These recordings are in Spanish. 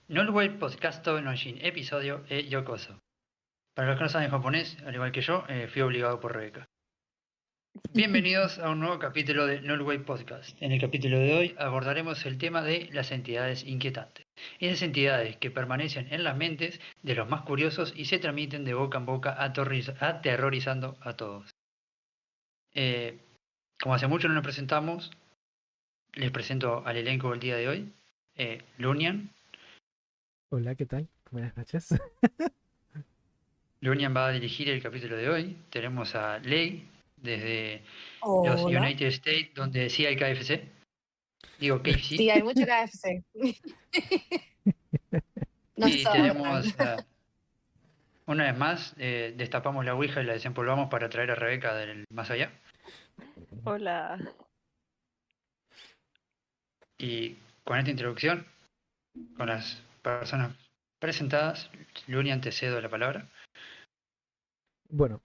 Norway Podcasto Nojin, episodio Yokoso. Para los que no saben japonés, al igual que yo, fui obligado por Rebeca. Bienvenidos a un nuevo capítulo de Norway Podcast. En el capítulo de hoy abordaremos el tema de las entidades inquietantes. Esas entidades que permanecen en las mentes de los más curiosos y se transmiten de boca en boca aterrorizando a todos. Como hace mucho no nos presentamos, les presento al elenco del día de hoy. Lunian. Hola, ¿qué tal? Buenas noches. Lunian va a dirigir el capítulo de hoy. Tenemos a Lei desde los Hola. United States, donde sí hay KFC. Digo KFC. Sí, hay mucho KFC. No Y sobran. tenemos, una vez más, destapamos la Ouija y la desempolvamos para traer a Rebeca del más allá. Hola. Y con esta introducción, con las personas presentadas, Lunian, te cedo la palabra. Bueno,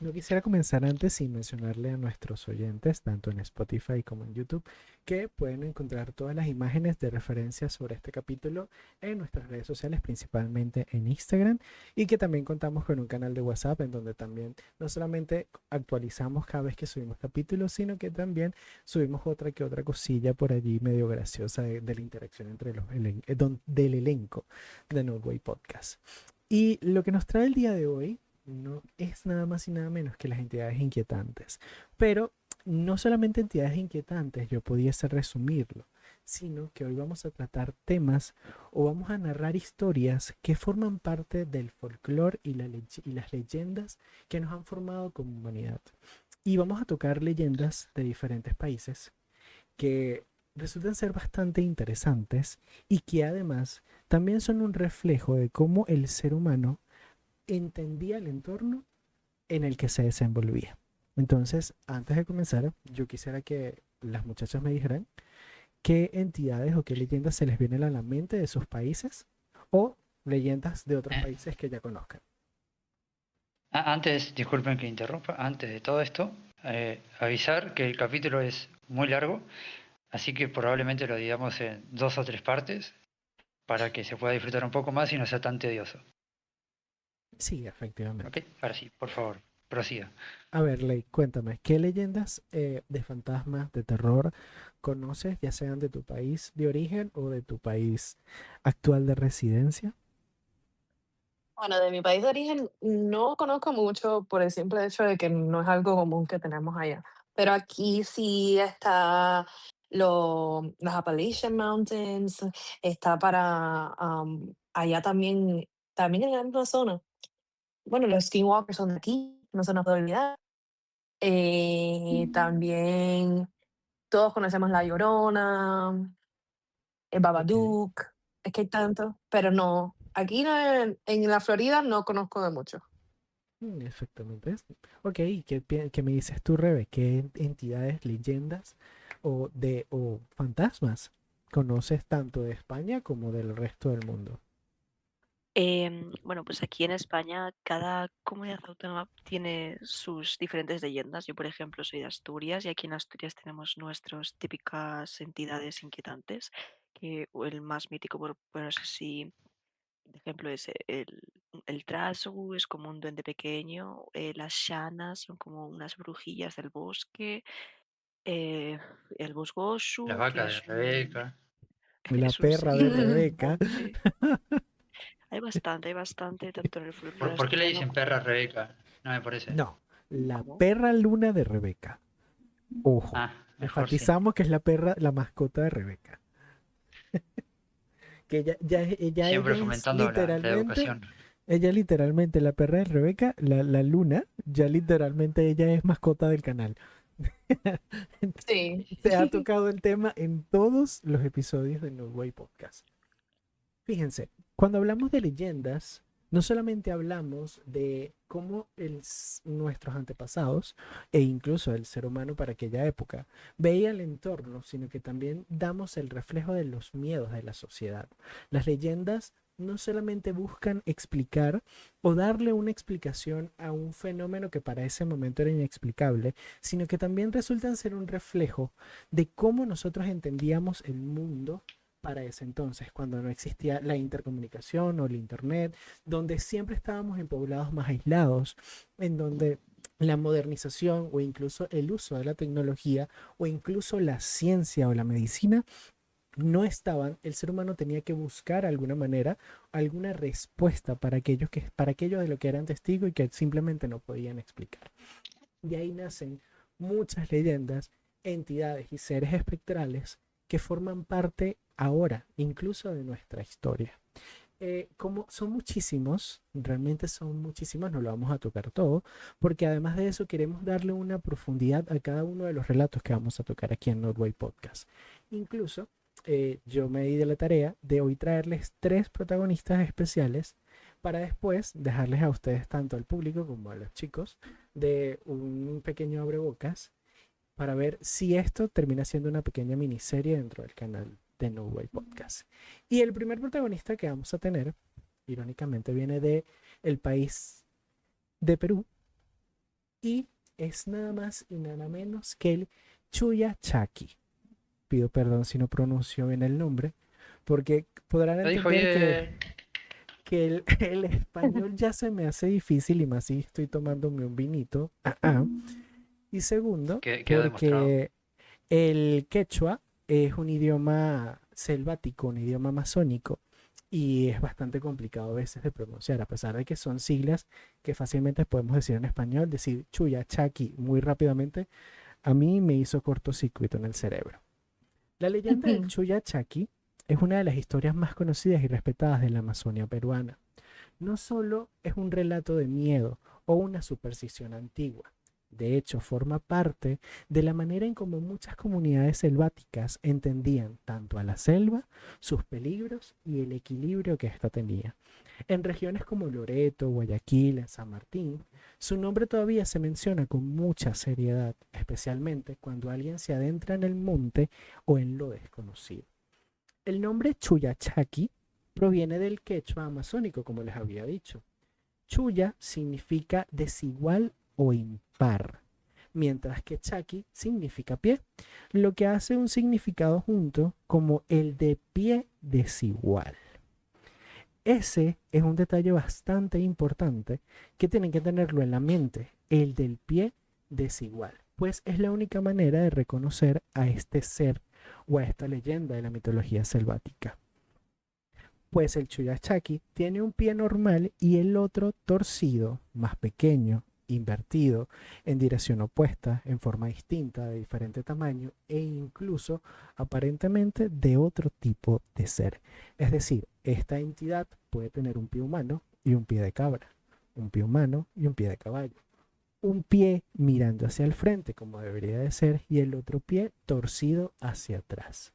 no quisiera comenzar antes sin mencionarle a nuestros oyentes, tanto en Spotify como en YouTube, que pueden encontrar todas las imágenes de referencia sobre este capítulo en nuestras redes sociales, principalmente en Instagram, y que también contamos con un canal de WhatsApp en donde también no solamente actualizamos cada vez que subimos capítulos, sino que también subimos otra que otra cosilla por allí medio graciosa de la interacción entre del elenco de Norway Podcast. Y lo que nos trae el día de hoy no es nada más y nada menos que las entidades inquietantes. Pero no solamente entidades inquietantes, yo pudiese resumirlo, sino que hoy vamos a tratar temas o vamos a narrar historias que forman parte del folclore y las leyendas que nos han formado como humanidad. Y vamos a tocar leyendas de diferentes países que resultan ser bastante interesantes y que además también son un reflejo de cómo el ser humano entendía el entorno en el que se desenvolvía. Entonces, antes de comenzar, yo quisiera que las muchachas me dijeran qué entidades o qué leyendas se les vienen a la mente de sus países o leyendas de otros países que ya conozcan. Antes, disculpen que interrumpa, antes de todo esto, avisar que el capítulo es muy largo, así que probablemente lo digamos en 2 o 3 partes para que se pueda disfrutar un poco más y no sea tan tedioso. Sí, efectivamente. ¿Ok? Ahora sí, por favor, prosiga. A ver, Ley, cuéntame, ¿qué leyendas de fantasmas, de terror conoces, ya sean de tu país de origen o de tu país actual de residencia? Bueno, de mi país de origen no conozco mucho por el simple hecho de que no es algo común que tenemos allá. Pero aquí sí está las Appalachian Mountains, está allá también en la misma zona. Bueno, los Skinwalkers son de aquí, no se nos puede olvidar. También todos conocemos La Llorona, el Ok. Babadook, es que hay tantos, pero no, aquí en la Florida no conozco de mucho. Exactamente. Ok, ¿qué me dices tú, Rebe? ¿Qué entidades, leyendas o fantasmas conoces tanto de España como del resto del mundo? Bueno, pues aquí en España cada comunidad autónoma tiene sus diferentes leyendas. Yo, por ejemplo, soy de Asturias y aquí en Asturias tenemos nuestras típicas entidades inquietantes, que el más mítico, por ponerse así, de ejemplo, es el Trasgu, es como un duende pequeño, las Shanas son como unas brujillas del bosque, eh, el La Bosgosu, vaca de Rebeca. La es un perra de señor del Rebeca. monte. Hay bastante, tanto en el folclore ¿Por qué le asturiano dicen como... perra a Rebeca? No me parece. No, la ¿Cómo? perra luna de Rebeca. Ojo, Ah, mejor sí. enfatizamos que es la perra, la mascota de Rebeca. Que Siempre ella es fomentando la literalmente, educación. la perra de Rebeca, la luna, ya literalmente ella es mascota del canal. Sí. Se ha tocado el tema en todos los episodios de No Way Podcast. Fíjense, cuando hablamos de leyendas, no solamente hablamos de cómo nuestros antepasados e incluso el ser humano para aquella época veía el entorno, sino que también damos el reflejo de los miedos de la sociedad. Las leyendas no solamente buscan explicar o darle una explicación a un fenómeno que para ese momento era inexplicable, sino que también resultan ser un reflejo de cómo nosotros entendíamos el mundo para ese entonces, cuando no existía la intercomunicación o el internet, donde siempre estábamos en poblados más aislados, en donde la modernización o incluso el uso de la tecnología o incluso la ciencia o la medicina no estaban, el ser humano tenía que buscar alguna manera, alguna respuesta para aquello de lo que eran testigos y que simplemente no podían explicar. De ahí nacen muchas leyendas, entidades y seres espectrales que forman parte ahora, incluso de nuestra historia. Como son muchísimos, realmente son muchísimos, no lo vamos a tocar todo, porque además de eso queremos darle una profundidad a cada uno de los relatos que vamos a tocar aquí en Norway Podcast. Incluso yo me di de la tarea de hoy traerles 3 protagonistas especiales para después dejarles a ustedes, tanto al público como a los chicos, de un pequeño abrebocas para ver si esto termina siendo una pequeña miniserie dentro del canal de No Way Podcast. Y el primer protagonista que vamos a tener, irónicamente, viene de el país de Perú y es nada más y nada menos que el Chuya Chaki. Pido perdón si no pronuncio bien el nombre, porque podrán Lo dijo entender bien. que el español ya se me hace difícil y más si estoy tomándome un vinito. Y segundo, Quedó demostrado. porque el quechua es un idioma selvático, un idioma amazónico y es bastante complicado a veces de pronunciar, a pesar de que son siglas que fácilmente podemos decir en español, decir chuya, chaki muy rápidamente, a mí me hizo cortocircuito en el cerebro. La leyenda del Chuya Chaki es una de las historias más conocidas y respetadas de la Amazonia peruana. No solo es un relato de miedo o una superstición antigua, de hecho forma parte de la manera en cómo muchas comunidades selváticas entendían tanto a la selva, sus peligros y el equilibrio que ésta tenía. En regiones como Loreto, Guayaquil, en San Martín, su nombre todavía se menciona con mucha seriedad, especialmente cuando alguien se adentra en el monte o en lo desconocido. El nombre Chuyachaki proviene del quechua amazónico, como les había dicho. Chuya significa desigual o impar, mientras que Chaki significa pie, lo que hace un significado junto como el de pie desigual. Ese es un detalle bastante importante que tienen que tenerlo en la mente, el del pie desigual, pues es la única manera de reconocer a este ser o a esta leyenda de la mitología selvática. Pues el Chuyachaki tiene un pie normal y el otro torcido, más pequeño, invertido, en dirección opuesta, en forma distinta, de diferente tamaño e incluso aparentemente de otro tipo de ser. Es decir, esta entidad puede tener un pie humano y un pie de cabra, un pie humano y un pie de caballo, un pie mirando hacia el frente como debería de ser y el otro pie torcido hacia atrás.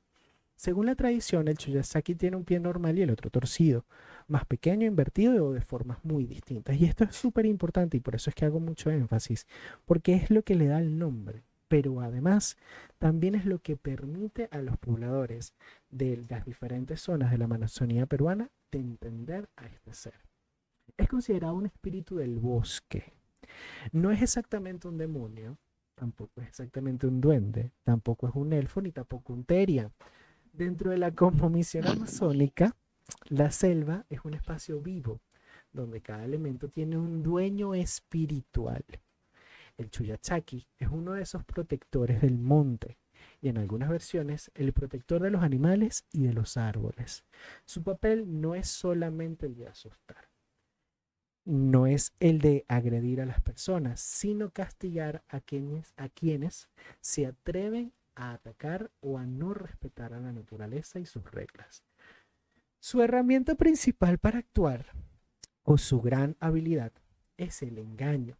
Según la tradición, el Chuyachaki tiene un pie normal y el otro torcido, más pequeño, invertido o de formas muy distintas. Y esto es súper importante y por eso es que hago mucho énfasis, porque es lo que le da el nombre, pero además también es lo que permite a los pobladores de las diferentes zonas de la Amazonía peruana de entender a este ser. Es considerado un espíritu del bosque. No es exactamente un demonio, tampoco es exactamente un duende, tampoco es un elfo ni tampoco un teria. Dentro de la cosmovisión amazónica, la selva es un espacio vivo, donde cada elemento tiene un dueño espiritual. El Chuyachaki es uno de esos protectores del monte, y en algunas versiones, el protector de los animales y de los árboles. Su papel no es solamente el de asustar, no es el de agredir a las personas, sino castigar a quienes se atreven a atacar o a no respetar a la naturaleza y sus reglas. Su herramienta principal para actuar, o su gran habilidad, es el engaño,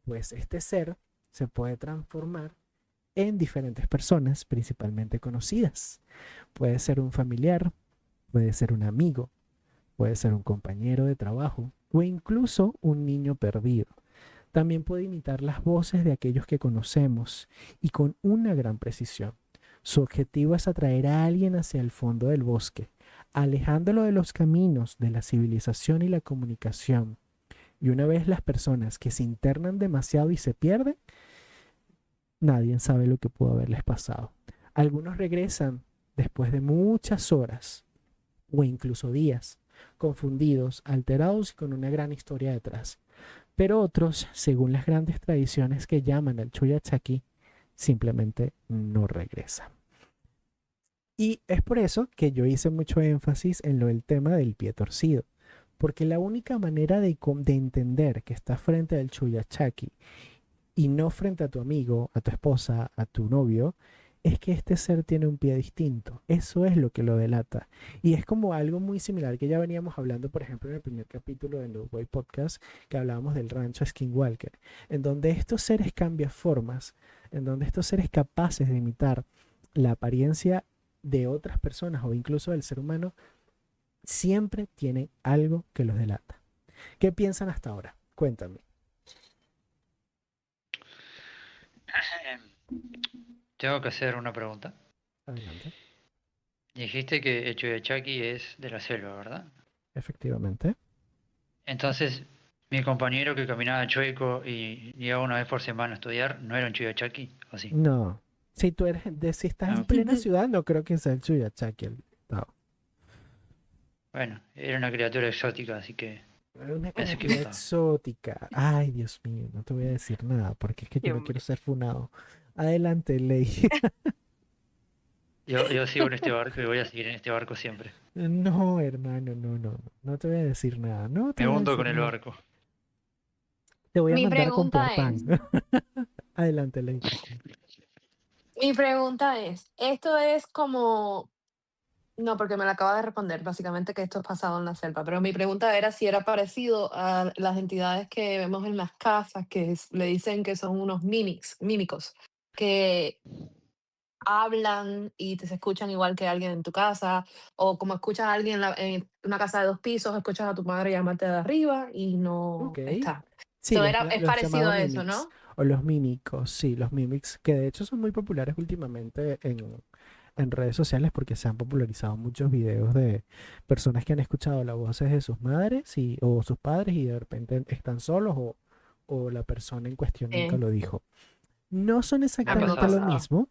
pues este ser se puede transformar en diferentes personas, principalmente conocidas. Puede ser un familiar, puede ser un amigo, puede ser un compañero de trabajo o incluso un niño perdido. También puede imitar las voces de aquellos que conocemos y con una gran precisión. Su objetivo es atraer a alguien hacia el fondo del bosque, alejándolo de los caminos de la civilización y la comunicación. Y una vez las personas que se internan demasiado y se pierden, nadie sabe lo que pudo haberles pasado. Algunos regresan después de muchas horas o incluso días, confundidos, alterados y con una gran historia detrás. Pero otros, según las grandes tradiciones que llaman al Chuyachaki, simplemente no regresa. Y es por eso que yo hice mucho énfasis en lo del tema del pie torcido, porque la única manera de entender que estás frente al Chuyachaki y no frente a tu amigo, a tu esposa, a tu novio, es que este ser tiene un pie distinto. Eso es lo que lo delata. Y es como algo muy similar que ya veníamos hablando, por ejemplo, en el primer capítulo de Nuevo Podcast, que hablábamos del rancho Skinwalker, en donde estos seres cambian formas, en donde estos seres capaces de imitar la apariencia de otras personas o incluso del ser humano, siempre tienen algo que los delata. ¿Qué piensan hasta ahora? Cuéntame. Tengo que hacer una pregunta. Adelante. Dijiste que el Chuyachaki es de la selva, ¿verdad? Efectivamente. Entonces, mi compañero que caminaba chueco y iba una vez por semana a estudiar, ¿no era un Chuyachaki? ¿O sí? No. Si tú eres si estás en Ok. plena ciudad, no creo que sea el Chuyachaki el Tao. Bueno, era una criatura exótica, así que Una me has criatura equivocado. exótica. Ay, Dios mío, no te voy a decir nada porque es que yo Y no quiero hombre, ser funado. Adelante, Ley. Yo sigo en este barco y voy a seguir en este barco siempre. No, hermano, no te voy a decir nada. No te Me voy a hundo decir con el nada. barco. Te voy a Mi mandar a comprar pregunta pan. es, Adelante, Ley. ¿esto es como... No, porque me lo acaba de responder, básicamente que esto es pasado en la selva, pero mi pregunta era si era parecido a las entidades que vemos en las casas, que le dicen que son unos mímicos, que hablan y te se escuchan igual que alguien en tu casa, o como escuchas a alguien en una casa de 2 pisos, escuchas a tu madre llamarte de arriba y Ok. no está. Sí, Es los parecido llamados a eso, mimics ¿no? o los mímicos, sí, los mimics, que de hecho son muy populares últimamente en redes sociales porque se han popularizado muchos videos de personas que han escuchado las voces de sus madres o sus padres y de repente están solos o la persona en cuestión nunca Sí, lo dijo. No son Me ha a mí me ha exactamente lo pasado. pasado. mismo,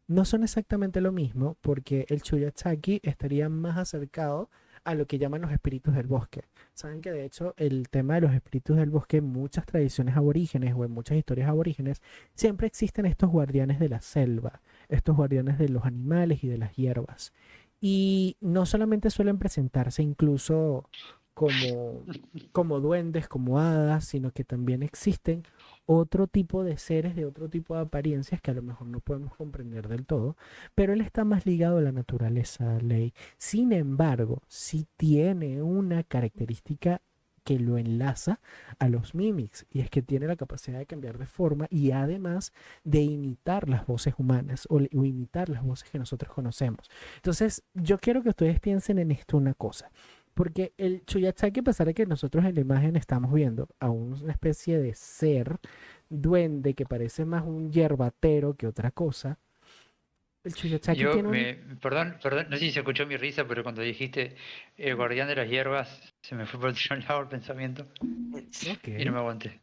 no son exactamente lo mismo porque el Chuyachaki estaría más acercado a lo que llaman los espíritus del bosque. Saben que de hecho el tema de los espíritus del bosque en muchas tradiciones aborígenes o en muchas historias aborígenes siempre existen estos guardianes de la selva, estos guardianes de los animales y de las hierbas. Y no solamente suelen presentarse incluso como, como duendes, como hadas, sino que también existen otro tipo de seres de otro tipo de apariencias que a lo mejor no podemos comprender del todo, pero él está más ligado a la naturaleza, Ley. Sin embargo, sí tiene una característica que lo enlaza a los mimics y es que tiene la capacidad de cambiar de forma y además de imitar las voces humanas o imitar las voces que nosotros conocemos. Entonces, yo quiero que ustedes piensen en esto una cosa. Porque el Chuyachaki, a pesar de que nosotros en la imagen estamos viendo a una especie de ser duende que parece más un yerbatero que otra cosa, el Chuyachaki tiene un... Perdón, no sé si se escuchó mi risa, pero cuando dijiste el guardián de las hierbas, se me fue por otro lado el pensamiento Ok. y no me aguanté.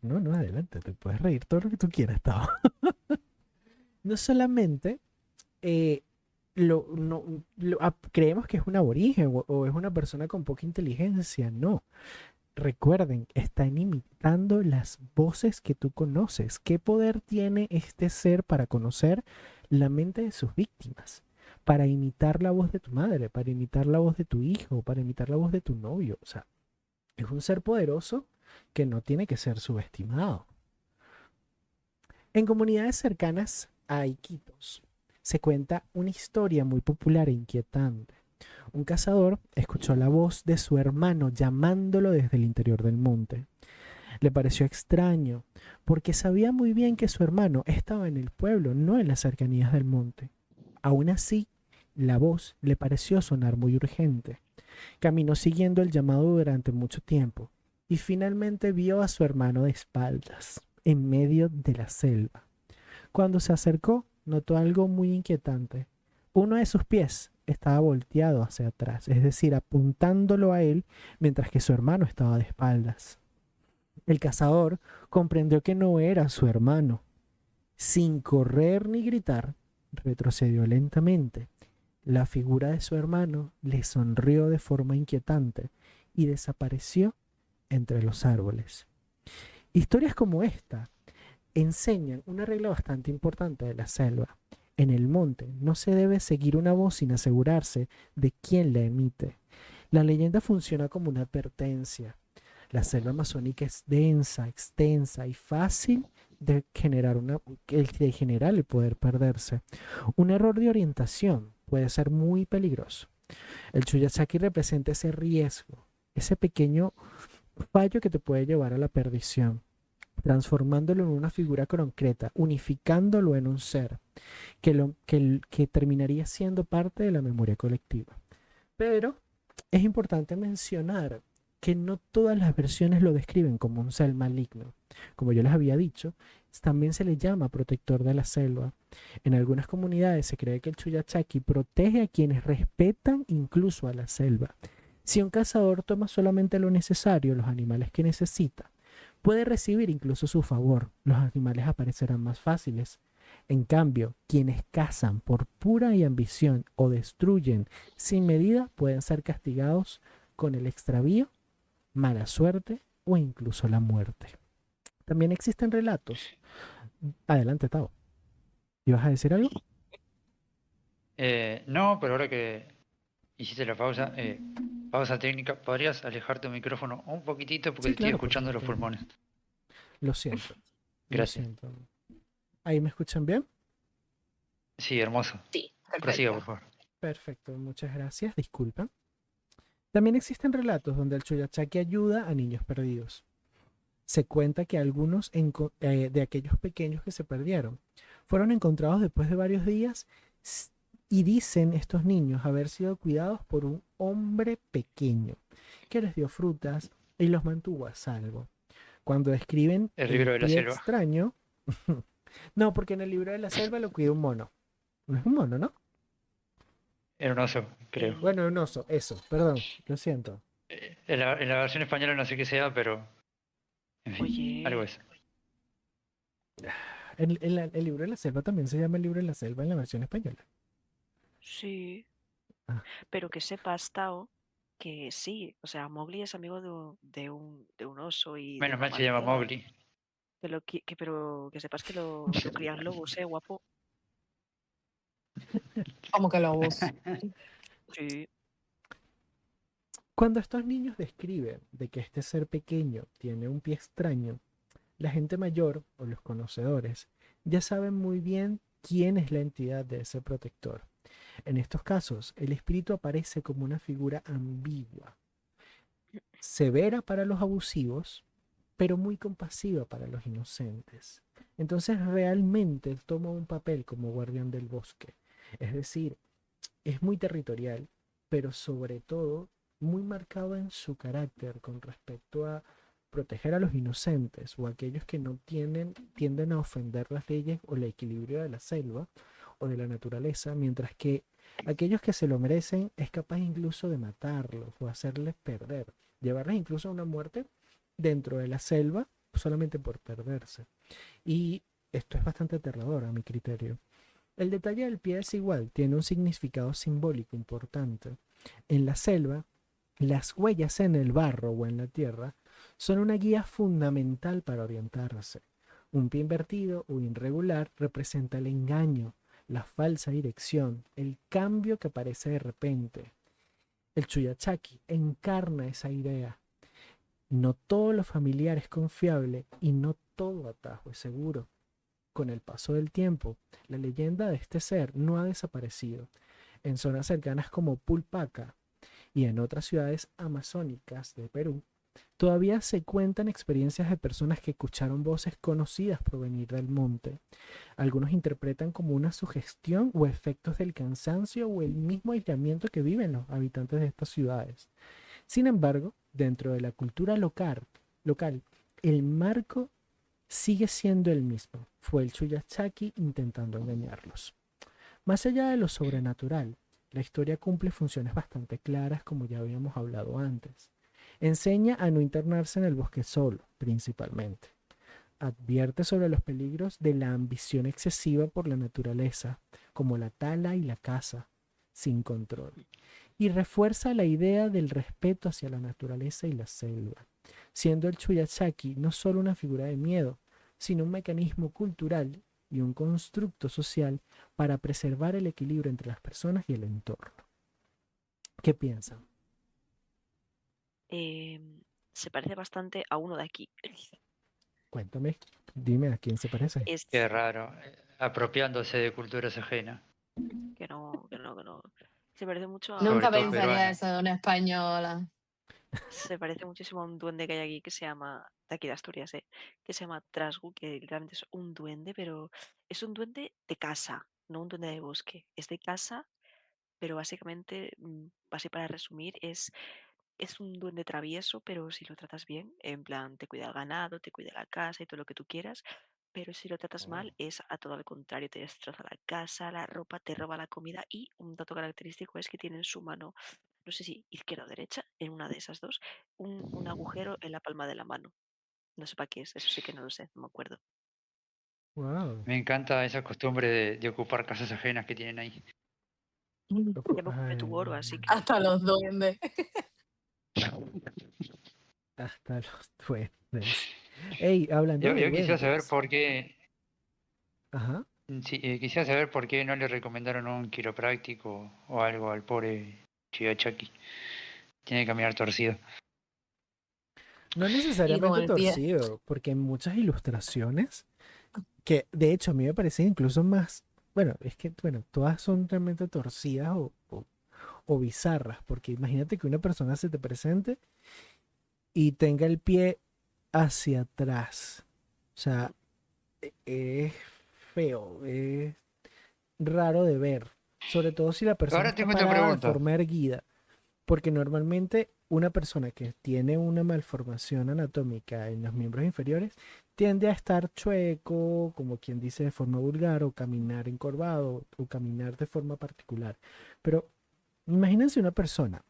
No, adelante, te puedes reír todo lo que tú quieras, Tao. No solamente eh, creemos que es un aborigen o es una persona con poca inteligencia, no. Recuerden, están imitando las voces que tú conoces. ¿Qué poder tiene este ser para conocer la mente de sus víctimas? Para imitar la voz de tu madre, para imitar la voz de tu hijo, para imitar la voz de tu novio. O sea, es un ser poderoso que no tiene que ser subestimado. En comunidades cercanas a Iquitos se cuenta una historia muy popular e inquietante. Un cazador escuchó la voz de su hermano llamándolo desde el interior del monte. Le pareció extraño, porque sabía muy bien que su hermano estaba en el pueblo, no en las cercanías del monte. Aún así, la voz le pareció sonar muy urgente. Caminó siguiendo el llamado durante mucho tiempo y finalmente vio a su hermano de espaldas, en medio de la selva. Cuando se acercó, notó algo muy inquietante. Uno de sus pies estaba volteado hacia atrás, es decir, apuntándolo a él, mientras que su hermano estaba de espaldas. El cazador comprendió que no era su hermano. Sin correr ni gritar, retrocedió lentamente. La figura de su hermano le sonrió de forma inquietante y desapareció entre los árboles. Historias como esta enseñan una regla bastante importante de la selva. En el monte no se debe seguir una voz sin asegurarse de quién la emite. La leyenda funciona como una advertencia. La selva amazónica es densa, extensa y fácil de generar el poder perderse. Un error de orientación puede ser muy peligroso. El Chuyachaki representa ese riesgo, ese pequeño fallo que te puede llevar a la perdición, transformándolo en una figura concreta, unificándolo en un ser que terminaría siendo parte de la memoria colectiva. Pero es importante mencionar que no todas las versiones lo describen como un ser maligno. Como yo les había dicho, también se le llama protector de la selva. En algunas comunidades se cree que el Chuyachaki protege a quienes respetan incluso a la selva. Si un cazador toma solamente lo necesario, los animales que necesita, puede recibir incluso su favor. Los animales aparecerán más fáciles. En cambio, quienes cazan por pura y ambición o destruyen sin medida pueden ser castigados con el extravío, mala suerte o incluso la muerte. También existen relatos. Adelante, Tao. ¿Ibas a decir algo? No, pero ahora que hiciste la pausa, pausa técnica, ¿podrías alejar tu micrófono un poquitito porque Sí, te estoy claro, por escuchando los supuesto. pulmones? Lo siento. Lo Gracias. siento. ¿Ahí me escuchan bien? Sí, hermoso. Sí, Prosiga, perfecto. por favor. Perfecto, muchas gracias. Disculpa. También existen relatos donde el Chuyachaki ayuda a niños perdidos. Se cuenta que algunos de aquellos pequeños que se perdieron fueron encontrados después de varios días y dicen estos niños haber sido cuidados por un hombre pequeño que les dio frutas y los mantuvo a salvo. Cuando describen El libro de la pie selva. extraño, no, porque en el libro de la selva lo cuida un mono. No es un mono, ¿no? Era un oso, creo. Bueno, un oso, eso, perdón, lo siento. En la versión española no sé qué sea, pero en fin, algo Oye, es. El libro de la selva también se llama el libro de la selva en la versión española. sí. Ah. Pero que sepas, Tao, que sí. O sea, Mowgli es amigo de un oso y de Menos una mal se llama pantera. Mowgli. Pero que sepas que lo crían lobos, guapo. Como que lobos. Sí. Cuando estos niños describen de que este ser pequeño tiene un pie extraño, la gente mayor o los conocedores ya saben muy bien quién es la entidad de ese protector. En estos casos, el espíritu aparece como una figura ambigua, severa para los abusivos, pero muy compasiva para los inocentes. Entonces realmente él toma un papel como guardián del bosque. Es decir, es muy territorial, pero sobre todo muy marcado en su carácter con respecto a proteger a los inocentes o a aquellos que no tienden a ofender las leyes o el equilibrio de la selva o de la naturaleza, mientras que aquellos que se lo merecen es capaz incluso de matarlos o hacerles perder, llevarles incluso a una muerte dentro de la selva solamente por perderse. Y esto es bastante aterrador a mi criterio. El detalle del pie es igual, tiene un significado simbólico importante. En la selva, las huellas en el barro o en la tierra son una guía fundamental para orientarse. Un pie invertido o irregular representa el engaño, la falsa dirección, el cambio que aparece de repente. El Chuyachaki encarna esa idea. No todo lo familiar es confiable y no todo atajo es seguro. Con el paso del tiempo, la leyenda de este ser no ha desaparecido. En zonas cercanas como Pulpaca y en otras ciudades amazónicas de Perú, todavía se cuentan experiencias de personas que escucharon voces conocidas provenir del monte. Algunos interpretan como una sugestión o efectos del cansancio o el mismo aislamiento que viven los habitantes de estas ciudades. Sin embargo, dentro de la cultura local, el marco sigue siendo el mismo. Fue el Chuyachaki intentando engañarlos. Más allá de lo sobrenatural, la historia cumple funciones bastante claras como ya habíamos hablado antes. Enseña a no internarse en el bosque solo, principalmente. advierte sobre los peligros de la ambición excesiva por la naturaleza, como la tala y la caza, sin control, y refuerza la idea del respeto hacia la naturaleza y la selva, siendo el Chuyachaki no solo una figura de miedo, sino un mecanismo cultural y un constructo social para preservar el equilibrio entre las personas y el entorno. ¿Qué piensan? Se parece bastante a uno de aquí. Cuéntame, dime a quién se parece. Es Qué raro, apropiándose de culturas ajenas, que no. Se parece mucho Nunca sobre todo pensaría peruanas. eso de una española. se parece muchísimo a un duende que hay aquí que se llama, de aquí de Asturias, que se llama Trasgu, que literalmente es un duende, pero es un duende de casa, no un duende de bosque. Es de casa, pero básicamente, así para resumir, es un duende travieso, pero si lo tratas bien, en plan, te cuida el ganado, te cuida la casa y todo lo que tú quieras, pero si lo tratas mal, es a todo al contrario, te destroza la casa, la ropa, te roba la comida y un dato característico es que tiene en su mano, no sé si izquierda o derecha, en una de esas dos, un agujero en la palma de la mano. No sé para qué es, eso sí que no lo sé, no me acuerdo. Wow. Me encanta esa costumbre de ocupar casas ajenas que tienen ahí. Ya me ocupé tu oro, así que Hasta los duendes. Hasta los duendes. Ey, hablando de Yo quisiera saber duendes. por qué, Ajá. sí, quisiera saber por qué no le recomendaron un quiropráctico o algo al pobre Chiachaki. Tiene que caminar torcido. No Y con necesariamente el pie. torcido, porque en muchas ilustraciones, que de hecho a mí me parecen incluso más, bueno, es que, bueno, todas son realmente torcidas o bizarras, porque imagínate que una persona se te presente y tenga el pie hacia atrás. O sea, es feo, es raro de ver, sobre todo si la persona Ahora está tengo otra parada de pregunta. forma erguida. Porque normalmente una persona que tiene una malformación anatómica en los miembros inferiores tiende a estar chueco, como quien dice de forma vulgar, o caminar encorvado, o caminar de forma particular. Pero imagínense una persona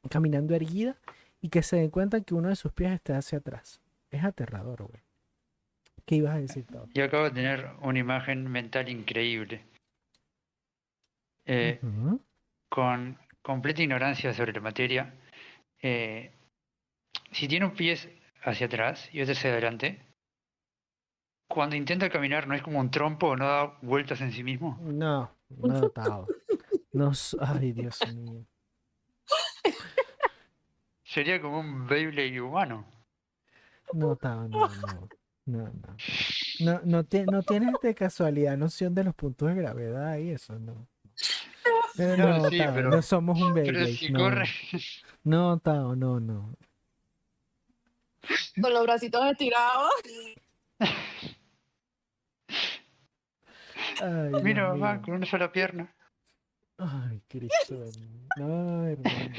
caminando erguida y que se den cuenta que uno de sus pies está hacia atrás. Es aterrador, güey. ¿Qué ibas a decir, todo? Yo acabo de tener una imagen mental increíble. Eh, Ujú. con completa ignorancia sobre la materia. eh, si tiene un pie hacia atrás y otro hacia adelante, cuando intenta caminar no es como un trompo, no da vueltas en sí mismo. No, no, Tao. No, ay, Dios mío. Sería como un Beyblade humano. No, Tao, no, no. No, no. No, no tienes de casualidad noción de los puntos de gravedad y eso, no. No, No, sí, Tao, no somos un pero Beyblade, si corre, no. No, Tao, no, no. Con los bracitos estirados. Ay, Dios mira, va mío. con una sola pierna. Ay, Cristo. No, hermano.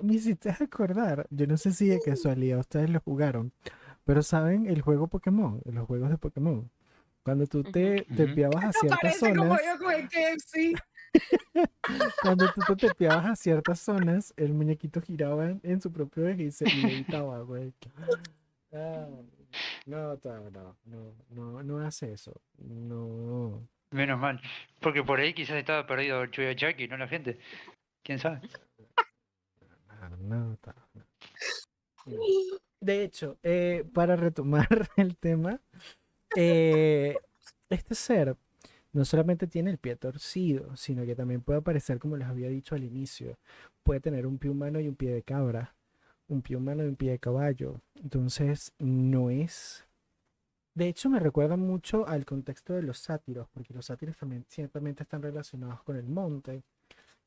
Me hiciste acordar. Yo no sé si de casualidad ustedes lo jugaron, pero ¿saben el juego Pokémon? Los juegos de Pokémon. Cuando tú ujú, te Ujú. desviabas a ciertas Parece como zonas, yo con el KFC. cuando tú te tepeabas a ciertas zonas, el muñequito giraba en su propio eje y levitaba, güey. Ah, no, no hace eso. No. Menos mal. Porque por ahí quizás estaba perdido el Chuyachaki, no la gente. ¿Quién sabe? No. No. De hecho, para retomar el tema, eh, este ser no solamente tiene el pie torcido, sino que también puede aparecer, como les había dicho al inicio, puede tener un pie humano y un pie de cabra, un pie humano y un pie de caballo. Entonces, no es... De hecho, me recuerda mucho al contexto de los sátiros, porque los sátiros también ciertamente están relacionados con el monte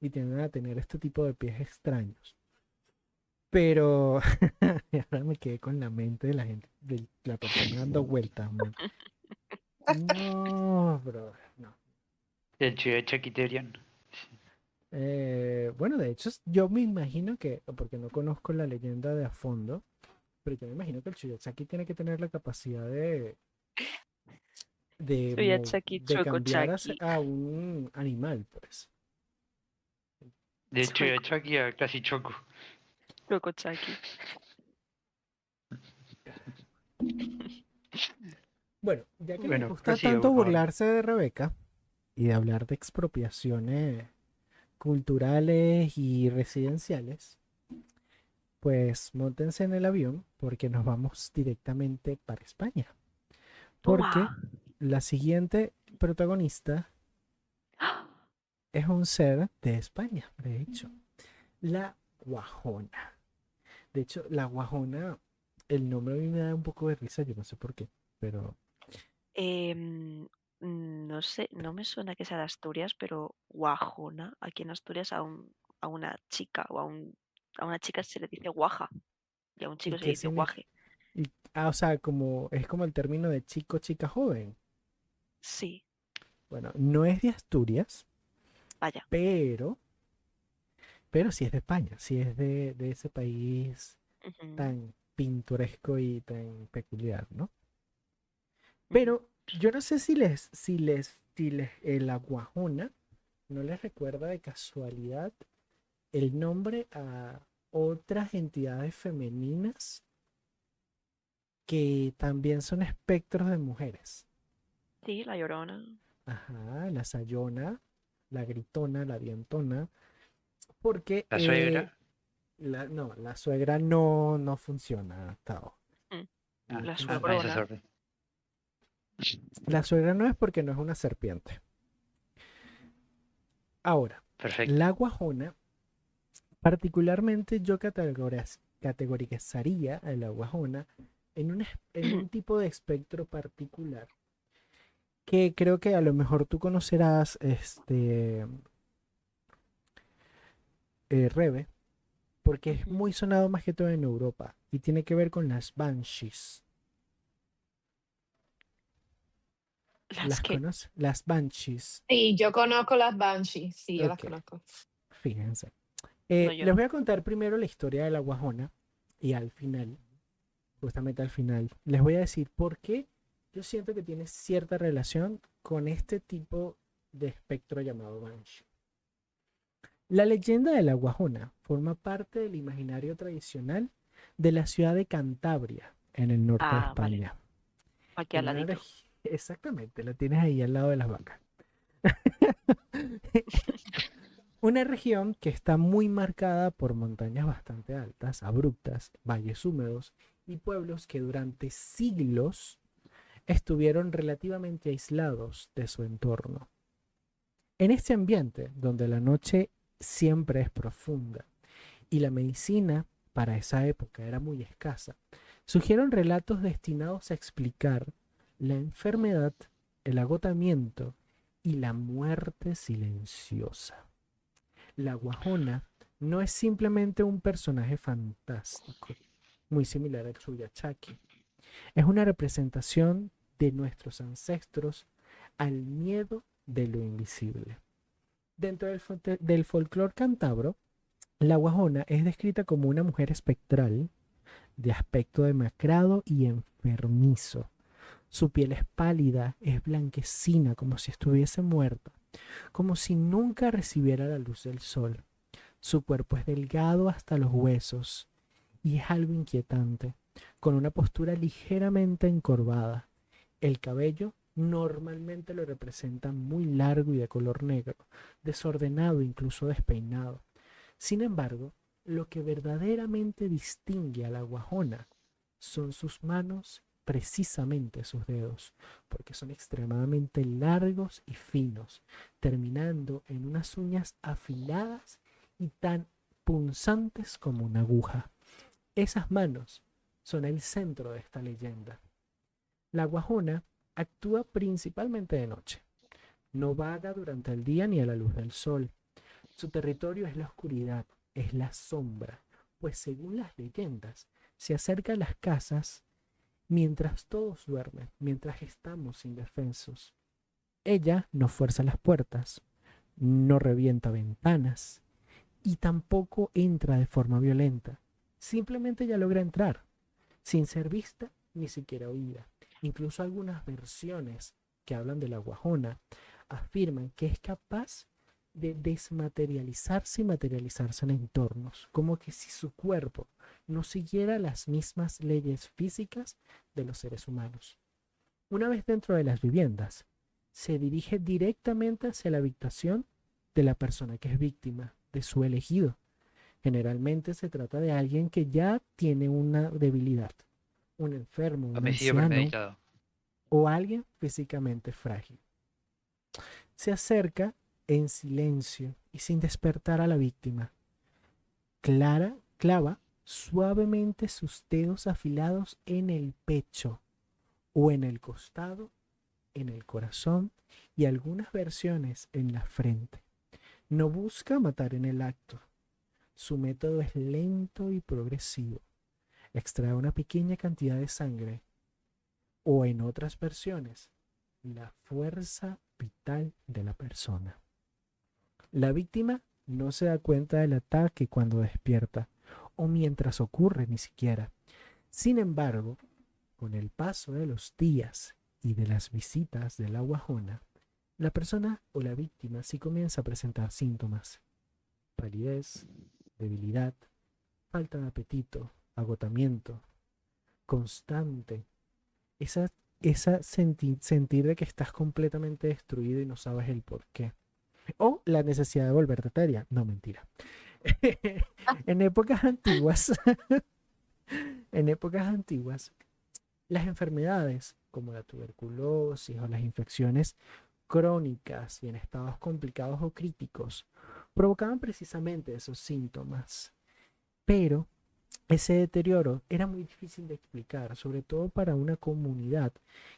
y tienden a tener este tipo de pies extraños. Pero ahora me quedé con la mente de la gente, de la persona dando vueltas, man. No, bro, no. El Chuyachakiterian. Bueno, de hecho, yo me imagino que, porque no conozco la leyenda de a fondo, pero yo me imagino que el Chuyachaki tiene que tener la capacidad Soy a Chucky de Choco cambiar Chucky. a un animal, pues. De Chuyachaki a casi Choco. Choco Chucky. Bueno, ya que les Bueno, gusta prosiga, tanto por favor. burlarse de Rebeca y de hablar de expropiaciones culturales y residenciales, pues móntense en el avión porque nos vamos directamente para España. Porque Toma. la siguiente protagonista es un ser de España, de hecho, la Guajona. De hecho, la Guajona, el nombre a mí me da un poco de risa, yo no sé por qué, pero Em, no sé, no me suena que sea de Asturias, pero Guajona, aquí en Asturias a una chica a una chica se le dice guaja y a un ¿y chico se le qué dice significa? guaje. O sea, como es como el término de chico, chica, joven. Sí, Bueno, no es de Asturias, vaya. pero, pero sí es de España, sí es de ese país Ujú, tan pintoresco y tan peculiar, ¿no? ujú. Pero yo no sé si les, la Guajona no les recuerda de casualidad el nombre a otras entidades femeninas que también son espectros de mujeres. Sí, la Llorona. Ajá, la Sayona, la Gritona, la Dientona, porque La suegra. no, la suegra no funciona, Tao. Mm, Ah, la a esa suegrona. suerte. La suegra no es porque no es una serpiente. Ahora, Perfecto. la Guajona, particularmente yo categorizaría a la Guajona en un tipo de espectro particular que creo que a lo mejor tú conocerás, Rebe, porque es Ujú. muy sonado más que todo en Europa y tiene que ver con las Banshees. Las ¿Las que, conoces? Las Banshees. Sí, yo conozco las Banshees, sí, yo las Ok, conozco. fíjense. no, yo Les no. voy a contar primero la historia de la Guajona y al final, justamente al final, les voy a decir por qué yo siento que tiene cierta relación con este tipo de espectro llamado Banshee. La leyenda de la Guajona forma parte del imaginario tradicional de la ciudad de Cantabria, en el norte de Ah, vale. España. Aquí al En una ladito. exactamente, la tienes ahí al lado de las vacas. Una región que está muy marcada por montañas bastante altas, abruptas, valles húmedos y pueblos que durante siglos estuvieron relativamente aislados de su entorno. En este ambiente, donde la noche siempre es profunda y la medicina para esa época era muy escasa, surgieron relatos destinados a explicar la enfermedad, el agotamiento y la muerte silenciosa. La Guajona no es simplemente un personaje fantástico, muy similar al Suyachaki. Es una representación de nuestros ancestros al miedo de lo invisible. Dentro del folclore cántabro, la Guajona es descrita como una mujer espectral de aspecto demacrado y enfermizo. Su piel es pálida, es blanquecina, como si estuviese muerta, como si nunca recibiera la luz del sol. Su cuerpo es delgado hasta los huesos y es algo inquietante, con una postura ligeramente encorvada. El cabello normalmente lo representa muy largo y de color negro, desordenado, incluso despeinado. Sin embargo, lo que verdaderamente distingue a la Guajona son sus manos, precisamente sus dedos, porque son extremadamente largos y finos, terminando en unas uñas afiladas y tan punzantes como una aguja. Esas manos son el centro de esta leyenda. La Guajona actúa principalmente de noche. No vaga durante el día ni a la luz del sol. Su territorio es la oscuridad, es la sombra, pues según las leyendas, se acerca a las casas mientras todos duermen, mientras estamos indefensos. Ella no fuerza las puertas, no revienta ventanas y tampoco entra de forma violenta. Simplemente ella logra entrar, sin ser vista ni siquiera oída. Incluso algunas versiones que hablan de la Guajona afirman que es capaz de desmaterializarse y materializarse en entornos, como que si su cuerpo no siguiera las mismas leyes físicas de los seres humanos. Una vez dentro de las viviendas, se dirige directamente hacia la habitación de la persona que es víctima, de su elegido. Generalmente se trata de alguien que ya tiene una debilidad, un enfermo, un Homicidio anciano premeditado. o alguien físicamente frágil. Se acerca en silencio y sin despertar a la víctima. Clava suavemente sus dedos afilados en el pecho o en el costado, en el corazón y algunas versiones en la frente. No busca matar en el acto. Su método es lento y progresivo. Extrae una pequeña cantidad de sangre o en otras versiones, la fuerza vital de la persona. La víctima no se da cuenta del ataque cuando despierta o mientras ocurre ni siquiera. Sin embargo, con el paso de los días y de las visitas de la guajona, la persona o la víctima sí comienza a presentar síntomas: palidez, debilidad, falta de apetito, agotamiento constante, sentir de que estás completamente destruido y no sabes el por qué. O la necesidad de volverte tarea. No, mentira. En épocas antiguas, en épocas antiguas, las enfermedades como la tuberculosis o las infecciones crónicas y en estados complicados o críticos provocaban precisamente esos síntomas. Pero ese deterioro era muy difícil de explicar, sobre todo para una comunidad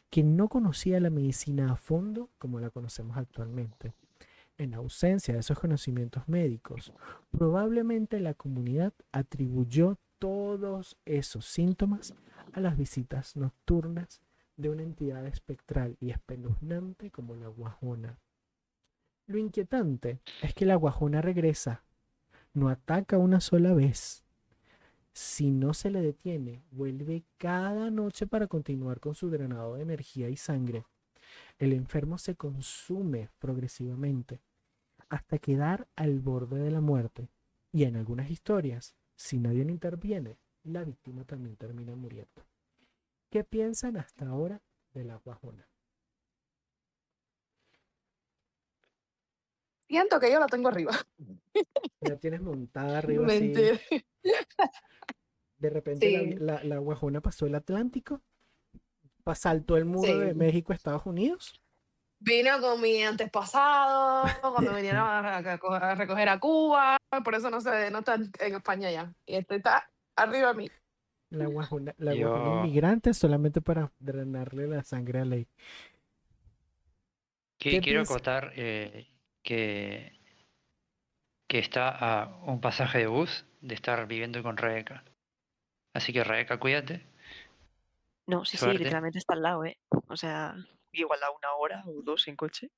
que no conocía la medicina a fondo como la conocemos actualmente. En ausencia de esos conocimientos médicos, probablemente la comunidad atribuyó todos esos síntomas a las visitas nocturnas de una entidad espectral y espeluznante como la guajona. Lo inquietante es que la guajona regresa, no ataca una sola vez. Si no se le detiene, vuelve cada noche para continuar con su drenado de energía y sangre. El enfermo se consume progresivamente hasta quedar al borde de la muerte. Y en algunas historias, si nadie interviene, la víctima también termina muriendo. ¿Qué piensan hasta ahora de la guajona? Siento que yo la tengo arriba. La tienes montada arriba así. Mentira. De repente Sí, la guajona pasó el Atlántico, saltó el muro de sí. México a Estados Unidos. Vino con mi antepasado cuando vinieron a recoger a Cuba, por eso no está en España ya. Y este está arriba de mí. La guajona Yo inmigrante solamente para drenarle la sangre a Ley. ¿Qué quiero piensas? acotar que, que está a un pasaje de bus de estar viviendo con Rebeca. Así que Rebeca, cuídate, No, sí, sí, suerte. literalmente está al lado, ¿eh? O sea, igual a 1 hora o 2 en coche.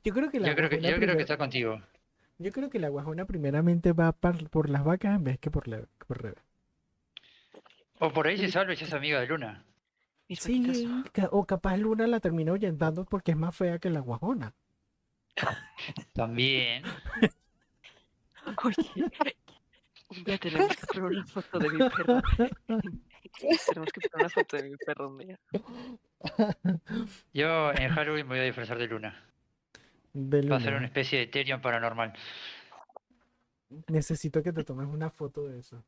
Yo creo que la guajona Yo creo que primero, está contigo. yo creo que la guajona primeramente va por las vacas en vez que por Rebe. O por ahí se Mis, salva y se hace amiga de Luna. mis vaquitas. Sí, o capaz Luna la termina ahuyentando porque es más fea que la guajona. También. Oye, un día tenemos que poner una foto de mi perro. Tenemos que poner una foto de mi perro un día. Yo en Halloween me voy a disfrazar de Luna. De Va a ser una Luna. especie de Therion paranormal. Necesito que te tomes una foto de eso.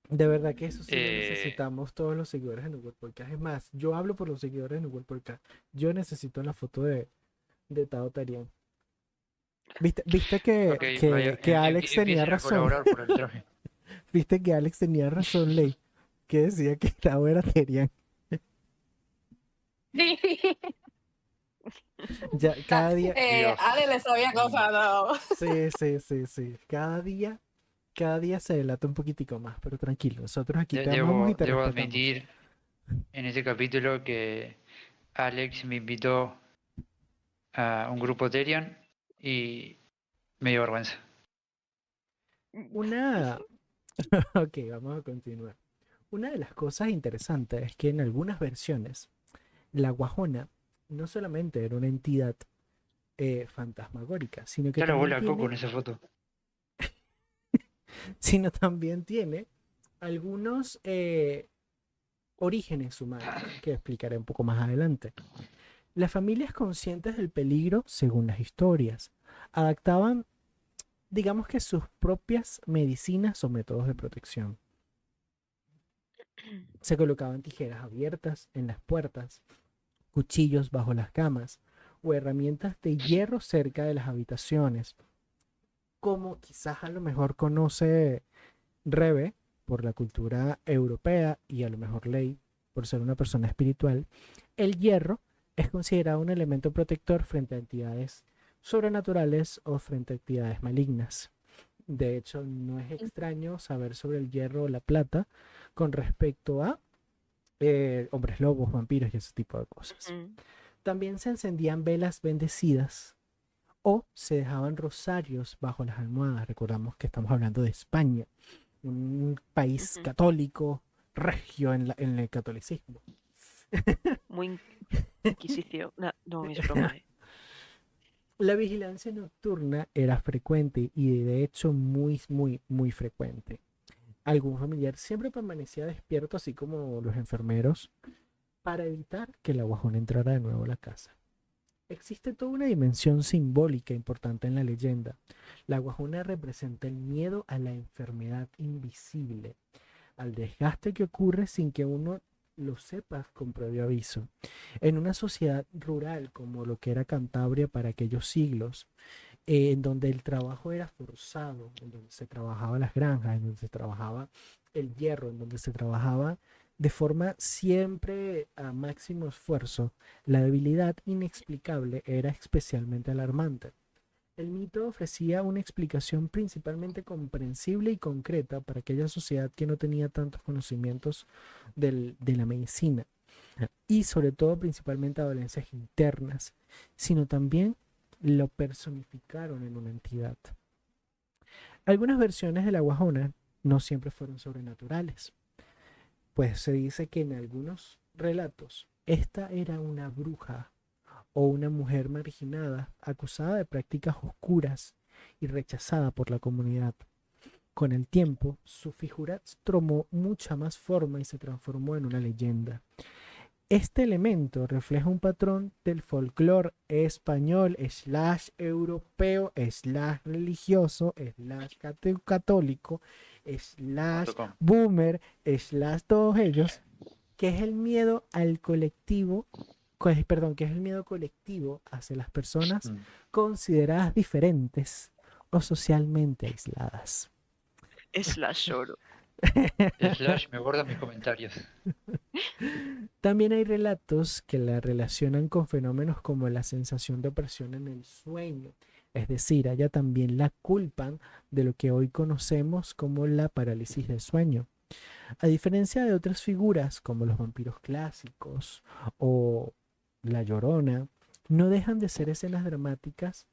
De verdad que eso sí lo Eh, necesitamos todos los seguidores de New World Podcast. Es más, yo hablo por los seguidores de New World Podcast. Yo necesito la foto de Tao Tarian. ¿Viste ok, vaya, que Alex tenía empiecen a razón? colaborar por el traje. ¿Viste que Alex tenía razón, Ley? Que decía que Tao era Tarian. Ya, cada día, Dios. Ale le sabía cosas, no. sí. Cada día se delata un poquitico más, pero tranquilo, nosotros aquí te amamos y te Debo respetamos. admitir en este capítulo que Alex me invitó a un grupo Therion y me dio vergüenza. Una, ok, vamos a continuar. Una de las cosas interesantes es que en algunas versiones la guajona no solamente era una entidad fantasmagórica, sino que Ya lo también vuelve a Coco tiene, en esa foto. sino también tiene algunos orígenes humanos que explicaré un poco más adelante. Las familias conscientes del peligro, según las historias, adaptaban, digamos que sus propias medicinas o métodos de protección. Se colocaban tijeras abiertas en las puertas, cuchillos bajo las camas o herramientas de hierro cerca de las habitaciones. Como quizás a lo mejor conoce Rebe por la cultura europea y a lo mejor Ley por ser una persona espiritual, el hierro es considerado un elemento protector frente a entidades sobrenaturales o frente a entidades malignas. De hecho, no es extraño saber sobre el hierro o la plata con respecto a hombres lobos, vampiros y ese tipo de cosas. También se encendían velas bendecidas o se dejaban rosarios bajo las almohadas. Recordamos que estamos hablando de España, un país católico, regio en el catolicismo. Muy inquisición. No, es broma. La vigilancia nocturna era frecuente y de hecho muy, muy, muy frecuente. Algún familiar siempre permanecía despierto, así como los enfermeros, para evitar que la guajona entrara de nuevo a la casa. Existe toda una dimensión simbólica importante en la leyenda. La guajona representa el miedo a la enfermedad invisible, al desgaste que ocurre sin que uno lo sepa con previo aviso. En una sociedad rural como lo que era Cantabria para aquellos siglos, en donde el trabajo era forzado, en donde se trabajaba las granjas, en donde se trabajaba el hierro, en donde se trabajaba de forma siempre a máximo esfuerzo, la debilidad inexplicable era especialmente alarmante. El mito ofrecía una explicación principalmente comprensible y concreta para aquella sociedad que no tenía tantos conocimientos de la medicina y sobre todo principalmente a dolencias internas, sino también lo personificaron en una entidad. Algunas versiones de la guajona no siempre fueron sobrenaturales, pues se dice que en algunos relatos esta era una bruja o una mujer marginada acusada de prácticas oscuras y rechazada por la comunidad. Con el tiempo, su figura tomó mucha más forma y se transformó en una leyenda. Este elemento refleja un patrón del folclore español / europeo / religioso / católico / boomer / todos ellos, que es el miedo al colectivo, que es el miedo colectivo hacia las personas consideradas diferentes o socialmente aisladas. Lloro. / me guardan mis comentarios. También hay relatos que la relacionan con fenómenos como la sensación de opresión en el sueño. Es decir, a ella también la culpan de lo que hoy conocemos como la parálisis del sueño. A diferencia de otras figuras como los vampiros clásicos o la Llorona, no dejan de ser escenas dramáticas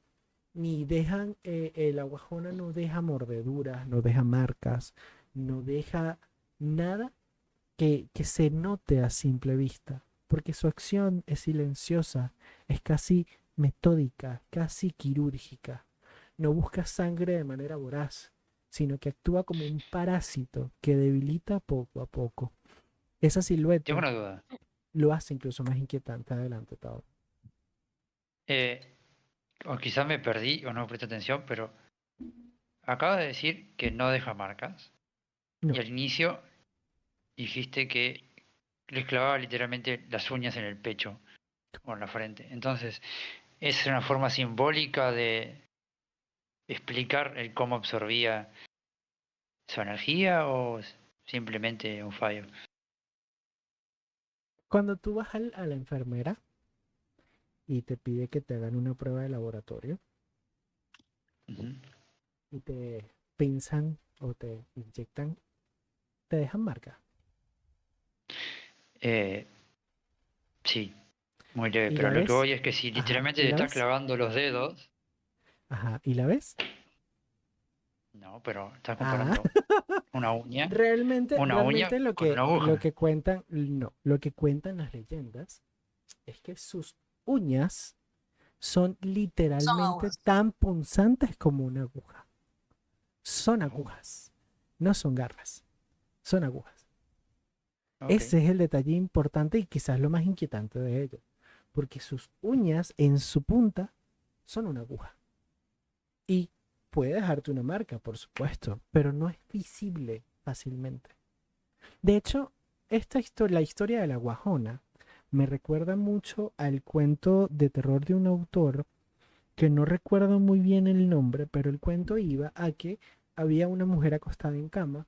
ni dejan, la guajona no deja mordeduras, no deja marcas, no deja nada que se note a simple vista, porque su acción es silenciosa, es casi metódica, casi quirúrgica. No busca sangre de manera voraz, sino que actúa como un parásito que debilita poco a poco. Esa Tengo silueta una duda. lo hace incluso más inquietante. Adelante, Tao. O quizás me perdí o no presté atención, pero acabas de decir que no deja marcas. No. Y al inicio dijiste que les clavaba literalmente las uñas en el pecho o en la frente. Entonces, ¿es una forma simbólica de explicar el cómo absorbía su energía o es simplemente un fallo? Cuando tú vas a la enfermera y te pide que te hagan una prueba de laboratorio Ujú. y te pinzan o te inyectan, te dejan marca. Sí, muy leve, ¿Y pero la lo que ves? voy es que si Ajá. literalmente ¿Y te la estás ves? clavando los dedos, Ajá. ¿Y la ves? no, pero estás Ah. comparando una uña Realmente con una lo aguja. que cuentan, no, lo que cuentan las leyendas es que sus uñas son Son literalmente aguas. tan punzantes como una aguja. Son Oh, agujas. no son garras, son agujas. Ok. Ese es el detalle importante y quizás lo más inquietante de ello, porque sus uñas en su punta son una aguja. Y puede dejarte una marca, por supuesto, pero no es visible fácilmente. De hecho, la historia de la guajona me recuerda mucho al cuento de terror de un autor que no recuerdo muy bien el nombre, pero el cuento iba a que había una mujer acostada en cama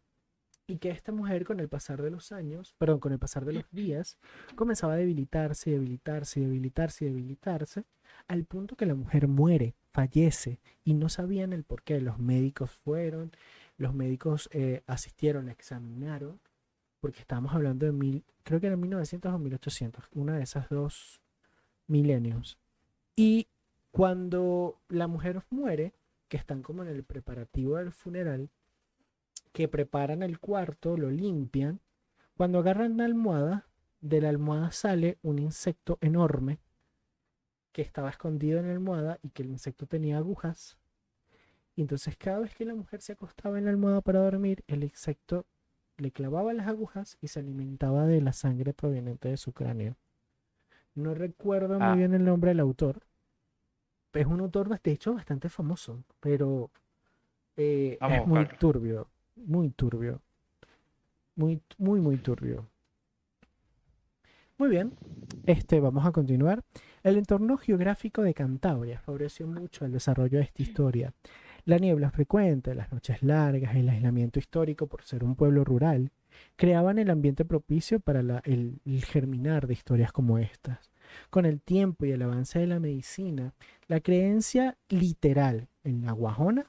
y que esta mujer con el pasar de los años, perdón, con el pasar de los días, comenzaba a debilitarse, debilitarse, debilitarse, debilitarse, al punto que la mujer muere, fallece y no sabían el por qué. Los médicos fueron, los médicos asistieron, la examinaron, porque estábamos hablando de creo que era 1900 o 1800, una de esas dos milenios. Y cuando la mujer muere, que están como en el preparativo del funeral, que preparan el cuarto, lo limpian, cuando agarran la almohada, de la almohada sale un insecto enorme que estaba escondido en la almohada y que el insecto tenía agujas. Y entonces cada vez que la mujer se acostaba en la almohada para dormir, el insecto le clavaba las agujas y se alimentaba de la sangre proveniente de su cráneo. No recuerdo muy Ah, bien el nombre del autor. Es un autor, de hecho, bastante famoso, pero vamos a es muy buscarlo. turbio, muy turbio, muy, muy, muy turbio. Muy bien, vamos a continuar. El entorno geográfico de Cantabria favoreció mucho el desarrollo de esta historia. La niebla frecuente, las noches largas, el aislamiento histórico por ser un pueblo rural, creaban el ambiente propicio para el germinar de historias como estas. Con el tiempo y el avance de la medicina, la creencia literal en la guajona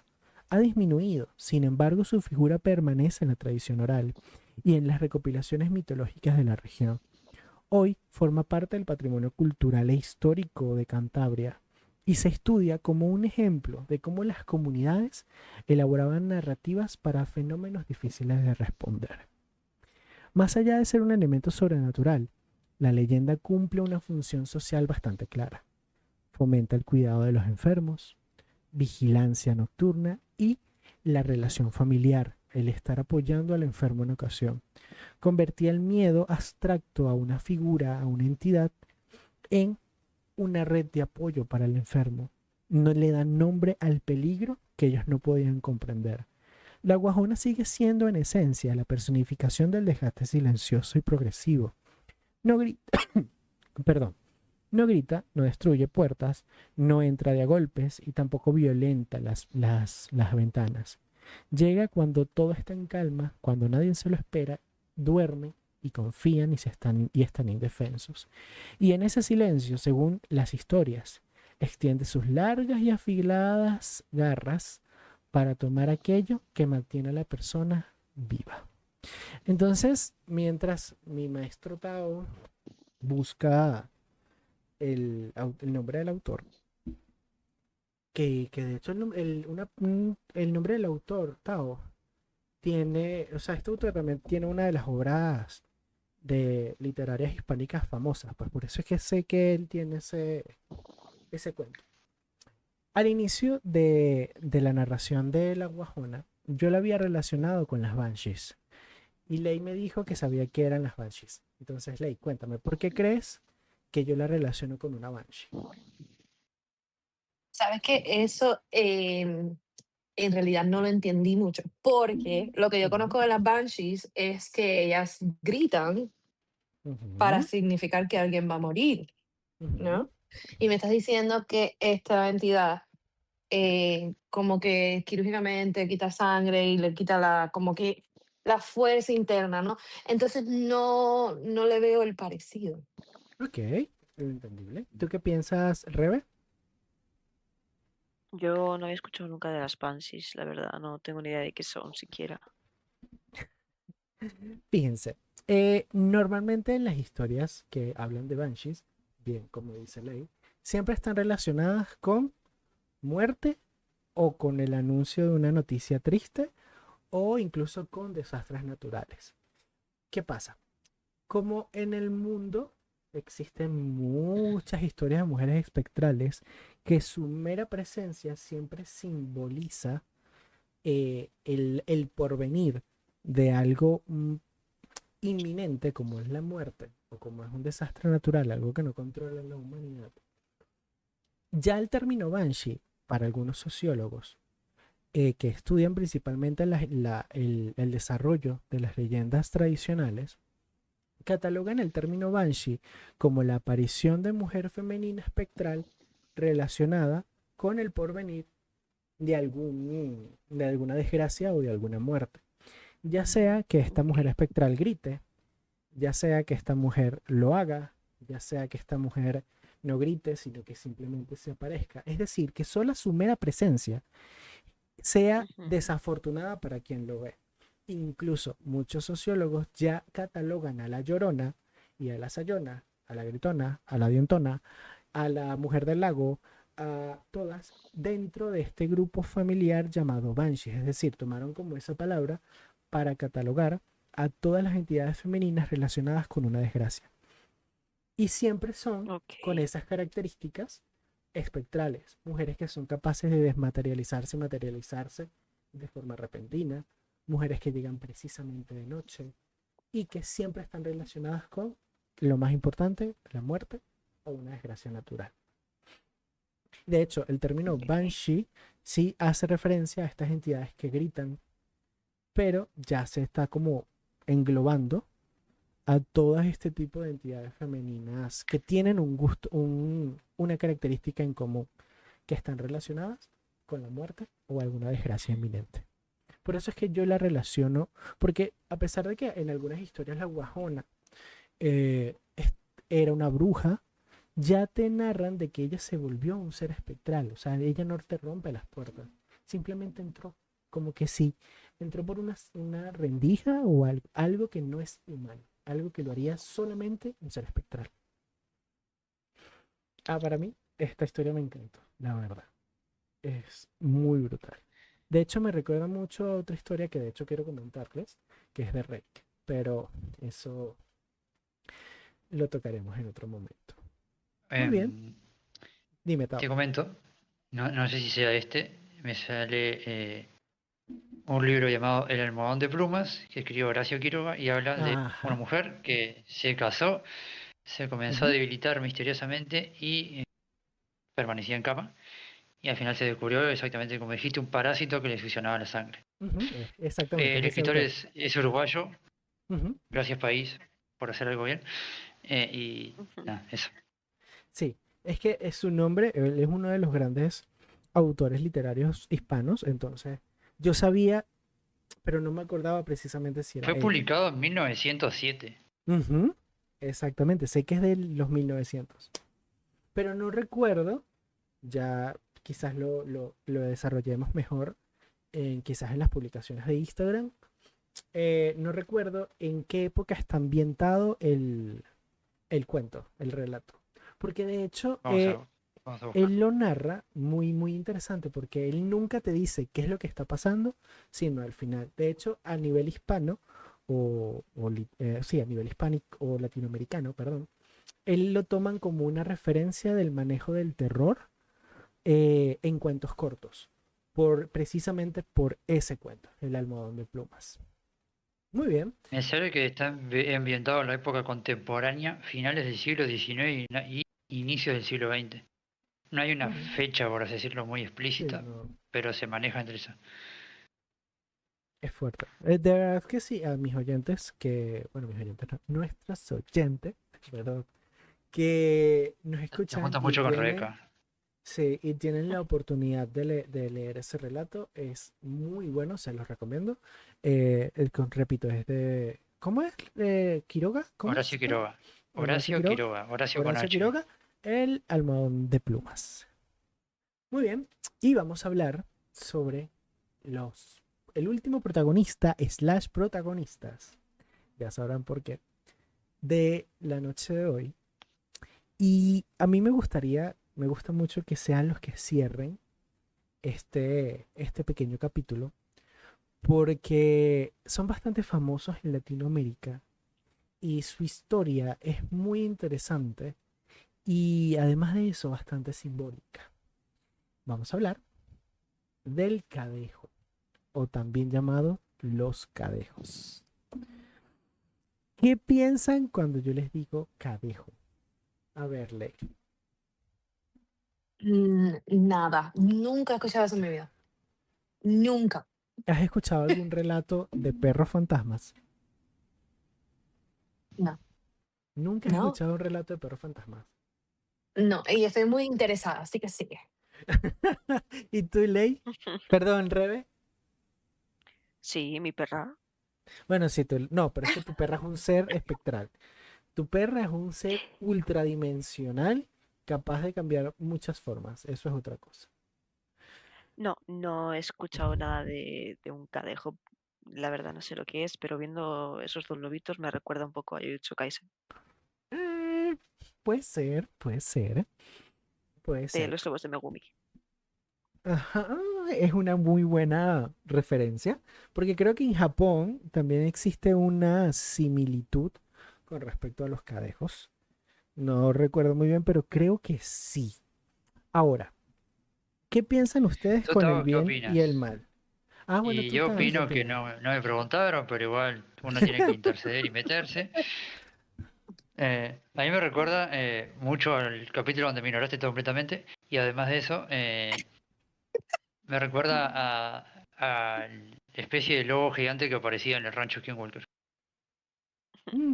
ha disminuido. Sin embargo, su figura permanece en la tradición oral y en las recopilaciones mitológicas de la región. Hoy forma parte del patrimonio cultural e histórico de Cantabria y se estudia como un ejemplo de cómo las comunidades elaboraban narrativas para fenómenos difíciles de responder. Más allá de ser un elemento sobrenatural, la leyenda cumple una función social bastante clara. Fomenta el cuidado de los enfermos, vigilancia nocturna y la relación familiar, el estar apoyando al enfermo en ocasión. Convertía el miedo abstracto a una figura, a una entidad, en una red de apoyo para el enfermo. No le dan nombre al peligro que ellos no podían comprender. La guajona sigue siendo en esencia la personificación del desgaste silencioso y progresivo. No grita, perdón, no grita, no destruye puertas, no entra de a golpes y tampoco violenta las ventanas. Llega cuando todo está en calma, cuando nadie se lo espera, duerme y confían y están indefensos. Y en ese silencio, según las historias, extiende sus largas y afiladas garras para tomar aquello que mantiene a la persona viva. Entonces, mientras mi maestro Tao busca el nombre del autor, que de hecho el nombre del autor, Tao, tiene, o sea, este autor también tiene una de las obras de literarias hispánicas famosas, pues por eso es que sé que él tiene ese cuento. Al inicio de la narración de La Guajona, yo la había relacionado con las Banshees. Y Ley me dijo que sabía que eran las Banshees. Entonces, Ley, cuéntame, ¿por qué crees que yo la relaciono con una Banshee? Sabes que eso en realidad no lo entendí mucho, porque lo que yo Ujú, conozco de las Banshees es que ellas gritan para ujú, significar que alguien va a morir, ujú. ¿no? Y me estás diciendo que esta entidad como que quirúrgicamente quita sangre y le quita como que la fuerza interna, ¿no? Entonces no le veo el parecido. Ok, entendible. ¿Tú qué piensas, Rebe? Yo no había escuchado nunca de las Banshees, la verdad, no tengo ni idea de qué son siquiera. Fíjense, normalmente en las historias que hablan de Banshees, bien, como dice Ley, siempre están relacionadas con muerte o con el anuncio de una noticia triste o incluso con desastres naturales. ¿Qué pasa? Como en el mundo existen muchas historias de mujeres espectrales que su mera presencia siempre simboliza el porvenir, de algo inminente como es la muerte o como es un desastre natural, algo que no controla la humanidad. Ya el término Banshee, para algunos sociólogos, que estudian principalmente el desarrollo de las leyendas tradicionales, catalogan el término Banshee como la aparición de mujer femenina espectral relacionada con el porvenir de alguna desgracia o de alguna muerte. Ya sea que esta mujer espectral grite, ya sea que esta mujer lo haga, ya sea que esta mujer no grite, sino que simplemente se aparezca. Es decir, que sola su mera presencia sea Ujú. desafortunada para quien lo ve. Incluso muchos sociólogos ya catalogan a la llorona y a la sayona, a la gritona, a la dientona, a la mujer del lago, a todas dentro de este grupo familiar llamado Banshee. Es decir, tomaron como esa palabra para catalogar a todas las entidades femeninas relacionadas con una desgracia. Y siempre son Ok. con esas características espectrales. Mujeres que son capaces de desmaterializarse y materializarse de forma repentina. Mujeres que llegan precisamente de noche y que siempre están relacionadas con lo más importante, la muerte o una desgracia natural. De hecho, el término Ok. Banshee sí hace referencia a estas entidades que gritan, pero ya se está como englobando a todo este tipo de entidades femeninas que tienen un gusto, una característica en común, que están relacionadas con la muerte o alguna desgracia inminente. Por eso es que yo la relaciono, porque a pesar de que en algunas historias la Guajona eh, era una bruja, ya te narran de que ella se volvió un ser espectral, o sea, ella no te rompe las puertas, simplemente entró, como que sí, entró por una rendija o algo que no es humano, algo que lo haría solamente un ser espectral. Para mí, esta historia me encantó, la verdad, es muy brutal. De hecho, me recuerda mucho a otra historia que de hecho quiero comentarles, que es de Reik, pero eso lo tocaremos en otro momento. Muy bien, Em, dime, Te Tao. comento, no sé si sea este, me sale un libro llamado El almohadón de plumas, que escribió Horacio Quiroga, y habla de una Ajá. mujer que se casó, se comenzó a Ujú, debilitar misteriosamente y permanecía en cama, y al final se descubrió exactamente como dijiste, un parásito que le succionaba la sangre. ujú, exactamente, es El ese escritor autor. es uruguayo, Ujú, gracias país por hacer algo bien, y Ujú. nada, eso. sí, es que es su nombre, él es uno de los grandes autores literarios hispanos, entonces yo sabía, pero no me acordaba precisamente si era Fue él. publicado en 1907. Ujú, exactamente, sé que es de los 1900, pero no recuerdo, ya quizás lo desarrollemos mejor, quizás en las publicaciones de Instagram. No recuerdo en qué época está ambientado el cuento, el relato. Porque de hecho, Vamos vamos a buscar. él lo narra muy, muy interesante porque él nunca te dice qué es lo que está pasando, sino al final. De hecho, a nivel hispano, sí, a nivel hispánico o latinoamericano, perdón, él lo toman como una referencia del manejo del terror en cuentos cortos, precisamente por ese cuento, El almohadón de plumas. Muy bien. Me sale que está ambientado en la época contemporánea, finales del siglo XIX y inicios del siglo XX. No hay una Bueno, fecha, por así decirlo, muy sí, explícita, no, pero se maneja entre eso. es fuerte. De verdad que sí, a mis oyentes, bueno, mis oyentes, no, nuestros oyentes, perdón, que nos Te escuchan juntas mucho con Rebeca. sí, y tienen la oportunidad de leer ese relato, es muy bueno, se los recomiendo. Repito, es de, ¿cómo es? ¿Quiroga? ¿Cómo Horacio es? Perdón. Quiroga. Horacio Horacio Quiroga. Quiroga. Horacio con Horacio H. Quiroga, El almohadón de plumas. Muy bien, y vamos a hablar sobre los, el último protagonista slash protagonistas, ya sabrán por qué, de la noche de hoy. Y a mí me gusta mucho que sean los que cierren este pequeño capítulo, porque son bastante famosos en Latinoamérica y su historia es muy interesante y además de eso bastante simbólica. Vamos a hablar del Cadejo, o también llamado los cadejos. ¿Qué piensan cuando yo les digo cadejo? A ver, Ley. Nada, nunca he escuchado eso en mi vida. Nunca. ¿Has escuchado algún relato de perros fantasmas? No, Nunca has no, escuchado un relato de perros fantasmas. no. Y estoy muy interesada, así que sigue. ¿Y tú, Ley? Perdón, Rebe. Sí, mi perra. Bueno, sí, tú. No, pero es que tu perra es un ser espectral. Tu perra es un ser ultradimensional capaz de cambiar muchas formas. Eso es otra cosa. No, no he escuchado nada de un cadejo. La verdad no sé lo que es, pero viendo esos dos lobitos me recuerda un poco a Jujutsu Kaisen, Eh, puede ser, puede ser, puede de ser. los lobos de Megumi. Ajá, es una muy buena referencia, porque creo que en Japón también existe una similitud con respecto a los cadejos. No recuerdo muy bien, pero creo que sí. Ahora, ¿qué piensan ustedes ¿Tú, con el Tavo, qué bien y opinas? el mal? Ah, bueno, Y tú yo también, ¿qué opino que opinas? no me preguntaron, pero igual uno tiene que interceder y meterse. A mí me recuerda mucho al capítulo donde me ignoraste completamente, y además de eso, me recuerda a la especie de lobo gigante que aparecía en el rancho Skinwalker.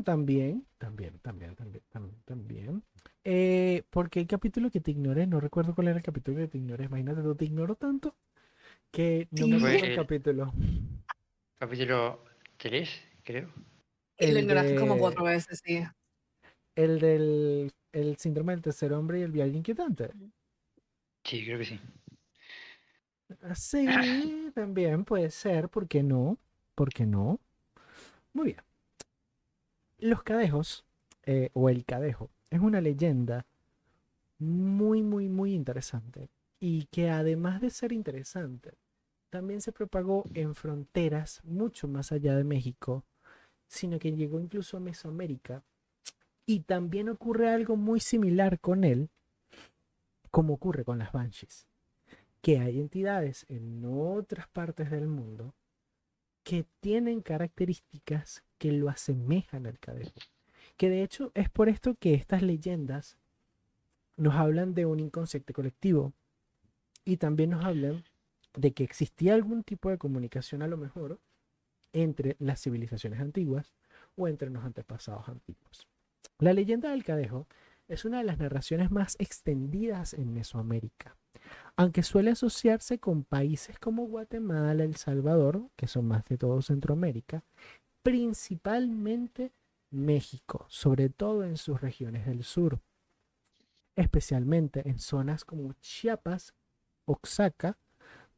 También. ¿Por qué el capítulo que te ignoré? No recuerdo cuál era el capítulo que te ignoré. Imagínate, tú te ignoro tanto que no me acuerdo Sí. el Fue el capítulo. capítulo 3, creo. Y lo El ignoraste como 4 de veces, sí. el del el síndrome del tercer hombre y el viaje inquietante. Ujú. Sí, creo que sí. Ah, sí, también puede ser, ¿por qué no? ¿Por qué no? Muy bien. Los cadejos, o el cadejo, es una leyenda muy interesante. Y que además de ser interesante, también se propagó en fronteras mucho más allá de México, sino que llegó incluso a Mesoamérica. Y también ocurre algo muy similar con él, como ocurre con las Banshees, que hay entidades en otras partes del mundo que tienen características que lo asemejan al cadejo. Que de hecho es por esto que estas leyendas nos hablan de un inconsciente colectivo y también nos hablan de que existía algún tipo de comunicación a lo mejor entre las civilizaciones antiguas o entre los antepasados antiguos. La leyenda del cadejo es una de las narraciones más extendidas en Mesoamérica, aunque suele asociarse con países como Guatemala, El Salvador, que son más de todo Centroamérica, principalmente México, sobre todo en sus regiones del sur, especialmente en zonas como Chiapas, Oaxaca,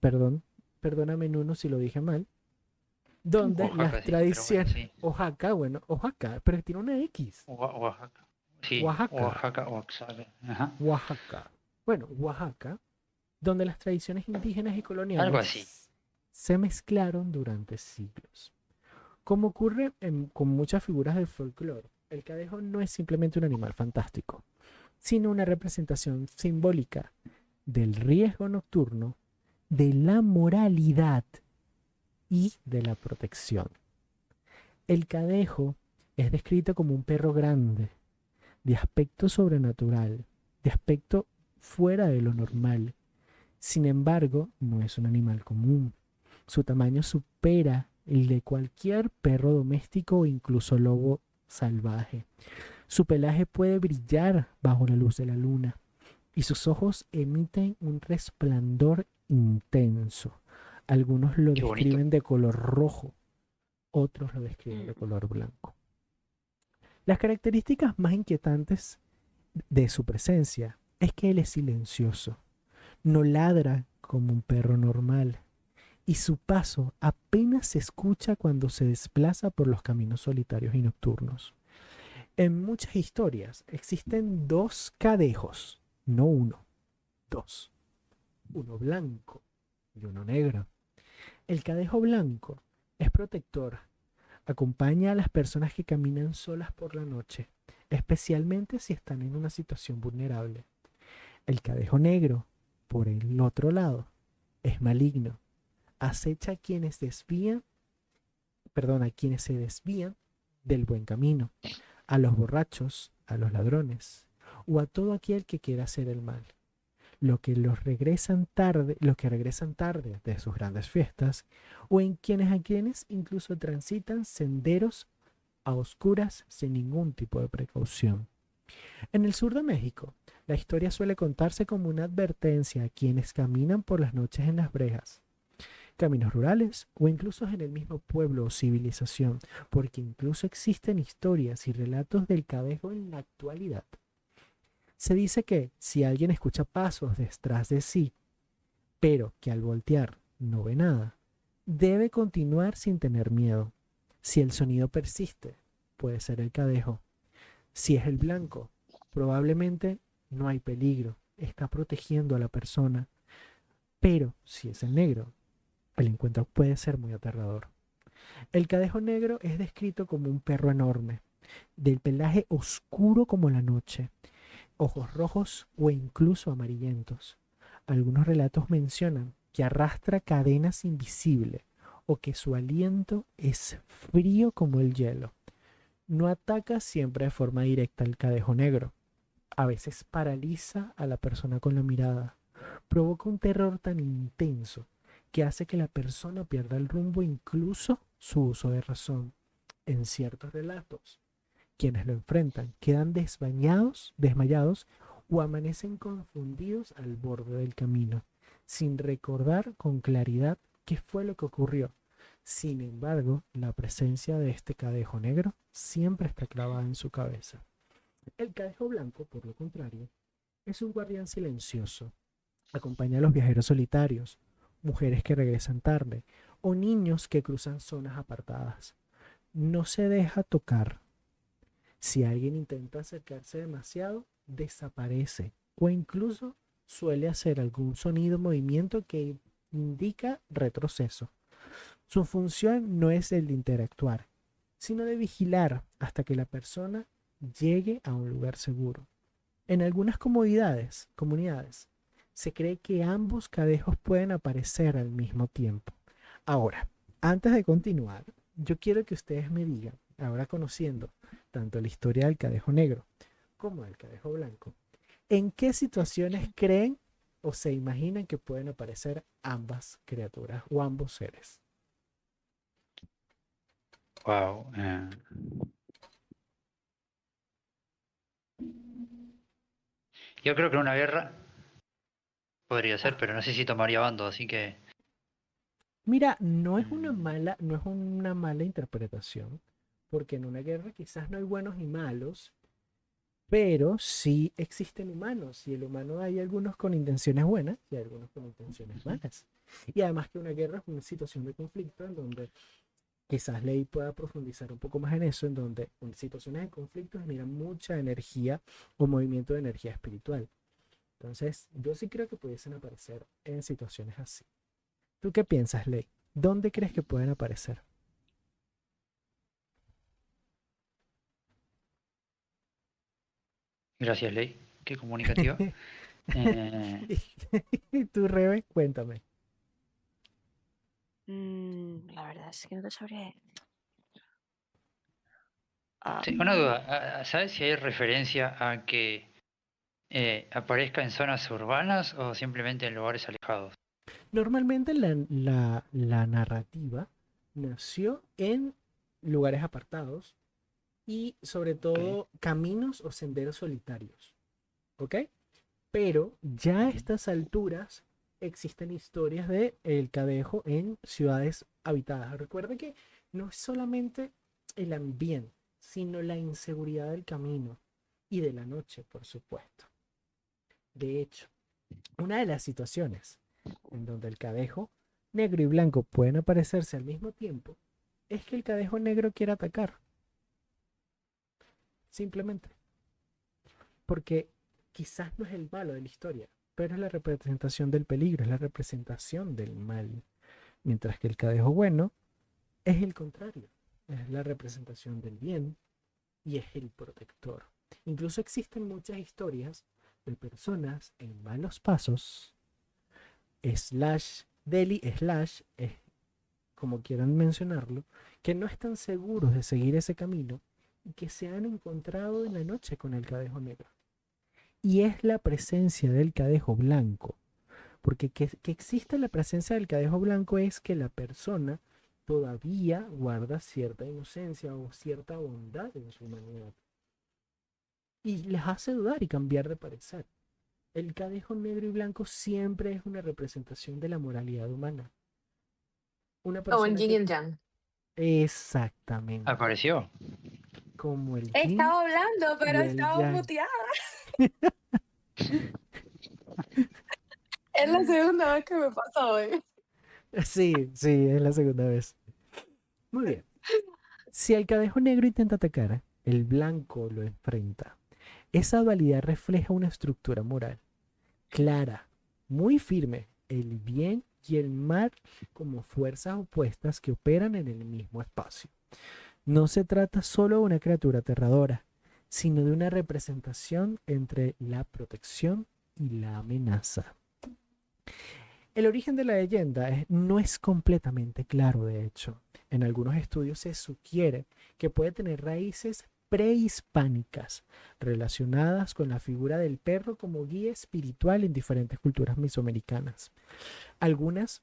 perdón, perdóname Nuno si lo dije mal, donde las Oaxaca, sí, pero bueno, tradiciones, sí. Oaxaca, pero tiene una X, Oaxaca. Sí, Oaxaca, Oaxaca, Oaxaca. Ajá. Oaxaca, bueno, Oaxaca, donde las tradiciones indígenas y Algo así. coloniales se mezclaron durante siglos. Como ocurre con muchas figuras del folclore, el cadejo no es simplemente un animal fantástico, sino una representación simbólica del riesgo nocturno, de la moralidad y de la protección. El cadejo es descrito como un perro grande, de aspecto sobrenatural, de aspecto fuera de lo normal. Sin embargo, no es un animal común. Su tamaño supera el de cualquier perro doméstico o incluso lobo salvaje. Su pelaje puede brillar bajo la luz de la luna y sus ojos emiten un resplandor intenso. Algunos lo Qué bonito. describen de color rojo, otros lo describen de Mm. color blanco. Las características más inquietantes de su presencia es que él es silencioso, no ladra como un perro normal y su paso apenas se escucha cuando se desplaza por los caminos solitarios y nocturnos. En muchas historias existen dos cadejos, no uno, dos. Uno blanco y uno negro. El cadejo blanco es protector, acompaña a las personas que caminan solas por la noche, especialmente si están en una situación vulnerable. El cadejo negro, por el otro lado, es maligno, acecha a quienes desvían perdón, a quienes se desvían del buen camino, a los borrachos, a los ladrones o a todo aquel que quiera hacer el mal. Los que regresan tarde de sus grandes fiestas, o en quienes incluso transitan senderos a oscuras sin ningún tipo de precaución. En el sur de México, la historia suele contarse como una advertencia a quienes caminan por las noches en las brejas, caminos rurales o incluso en el mismo pueblo o civilización, porque incluso existen historias y relatos del cadejo en la actualidad. Se dice que si alguien escucha pasos detrás de sí, pero que al voltear no ve nada, debe continuar sin tener miedo. Si el sonido persiste, puede ser el cadejo. Si es el blanco, probablemente no hay peligro, está protegiendo a la persona. Pero si es el negro, el encuentro puede ser muy aterrador. El cadejo negro es descrito como un perro enorme, del pelaje oscuro como la noche, ojos rojos o incluso amarillentos. Algunos relatos mencionan que arrastra cadenas invisibles o que su aliento es frío como el hielo. No ataca siempre de forma directa al cadejo negro. A veces paraliza a la persona con la mirada. Provoca un terror tan intenso que hace que la persona pierda el rumbo, incluso su uso de razón. En ciertos relatos, quienes lo enfrentan quedan desmayados o amanecen confundidos al borde del camino, sin recordar con claridad qué fue lo que ocurrió. Sin embargo, la presencia de este cadejo negro siempre está clavada en su cabeza. El cadejo blanco, por lo contrario, es un guardián silencioso. Acompaña a los viajeros solitarios, mujeres que regresan tarde o niños que cruzan zonas apartadas. No se deja tocar. Si alguien intenta acercarse demasiado, desaparece o incluso suele hacer algún sonido o movimiento que indica retroceso. Su función no es el de interactuar, sino de vigilar hasta que la persona llegue a un lugar seguro. En algunas comunidades, se cree que ambos cadejos pueden aparecer al mismo tiempo. Ahora, antes de continuar, yo quiero que ustedes me digan, ahora conociendo tanto la historia del cadejo negro como del cadejo blanco, ¿en qué situaciones creen o se imaginan que pueden aparecer ambas criaturas o ambos seres? Wow. Yo creo que una guerra podría ser, pero no sé si tomaría bando, así que. Mira, no es mm, una mala interpretación, porque en una guerra quizás no hay buenos y malos, pero sí existen humanos, y el humano hay algunos con intenciones buenas y hay algunos con intenciones ujú. malas. Y además que una guerra es una situación de conflicto en donde quizás Ley pueda profundizar un poco más en eso, en donde en situaciones de conflicto generan mucha energía o movimiento de energía espiritual. Entonces, yo sí creo que pudiesen aparecer en situaciones así. ¿Tú qué piensas, Ley? ¿Dónde crees que pueden aparecer? Gracias, Ley. Qué comunicativa. Eh, Y tú, Rebe, cuéntame. La verdad es que no te sabría decir. sí, una Am, duda. ¿Sabes si hay referencia a que aparezca en zonas urbanas o simplemente en lugares alejados? Normalmente la narrativa nació en lugares apartados y sobre Ok. todo caminos o senderos solitarios, ¿ok? Pero ya a Ujú. estas alturas existen historias de el cadejo en ciudades habitadas. Recuerda que no es solamente el ambiente, sino la inseguridad del camino y de la noche, por supuesto. De hecho, una de las situaciones en donde el cadejo negro y blanco pueden aparecerse al mismo tiempo es que el cadejo negro quiere atacar, simplemente, porque quizás no es el malo de la historia, pero es la representación del peligro, es la representación del mal, mientras que el cadejo bueno es el contrario, es la representación del bien y es el protector. Incluso existen muchas historias de personas en malos pasos, slash deli, slash como quieran mencionarlo, que no están seguros de seguir ese camino y que se han encontrado en la noche con el cadejo negro. Y es la presencia del cadejo blanco, porque que exista la presencia del cadejo blanco es que la persona todavía guarda cierta inocencia o cierta bondad en su humanidad. Y les hace dudar y cambiar de parecer. El cadejo negro y blanco siempre es una representación de la moralidad humana. Una Como el persona yin y que... el yang. Exactamente. Apareció. Como el yin Estaba hablando, pero y el estaba yang. muteada. Es la segunda vez que me pasa hoy. Sí, sí, es la segunda vez. Muy bien. Si el cadejo negro intenta atacar, el blanco lo enfrenta. Esa dualidad refleja una estructura moral clara, muy firme, el bien y el mal como fuerzas opuestas que operan en el mismo espacio. No se trata solo de una criatura aterradora, sino de una representación entre la protección y la amenaza. El origen de la leyenda no es completamente claro, de hecho. En algunos estudios se sugiere que puede tener raíces prehispánicas relacionadas con la figura del perro como guía espiritual en diferentes culturas mesoamericanas. Algunas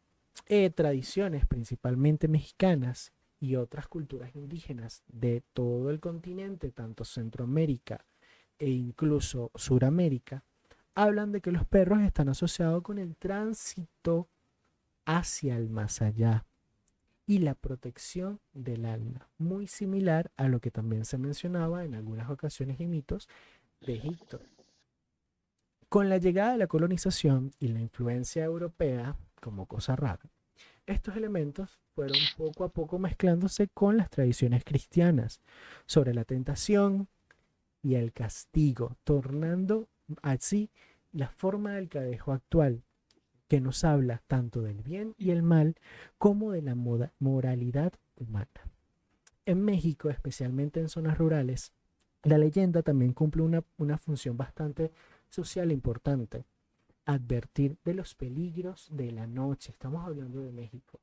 tradiciones, principalmente mexicanas, y otras culturas indígenas de todo el continente, tanto Centroamérica e incluso Suramérica, hablan de que los perros están asociados con el tránsito hacia el más allá y la protección del alma, muy similar a lo que también se mencionaba en algunas ocasiones y mitos de Egipto. Con la llegada de la colonización y la influencia europea, como cosa rara, estos elementos fueron poco a poco mezclándose con las tradiciones cristianas sobre la tentación y el castigo, tornando así la forma del cadejo actual, que nos habla tanto del bien y el mal como de la moralidad humana. En México, especialmente en zonas rurales, la leyenda también cumple una función bastante social importante: advertir de los peligros de la noche. Estamos hablando de México.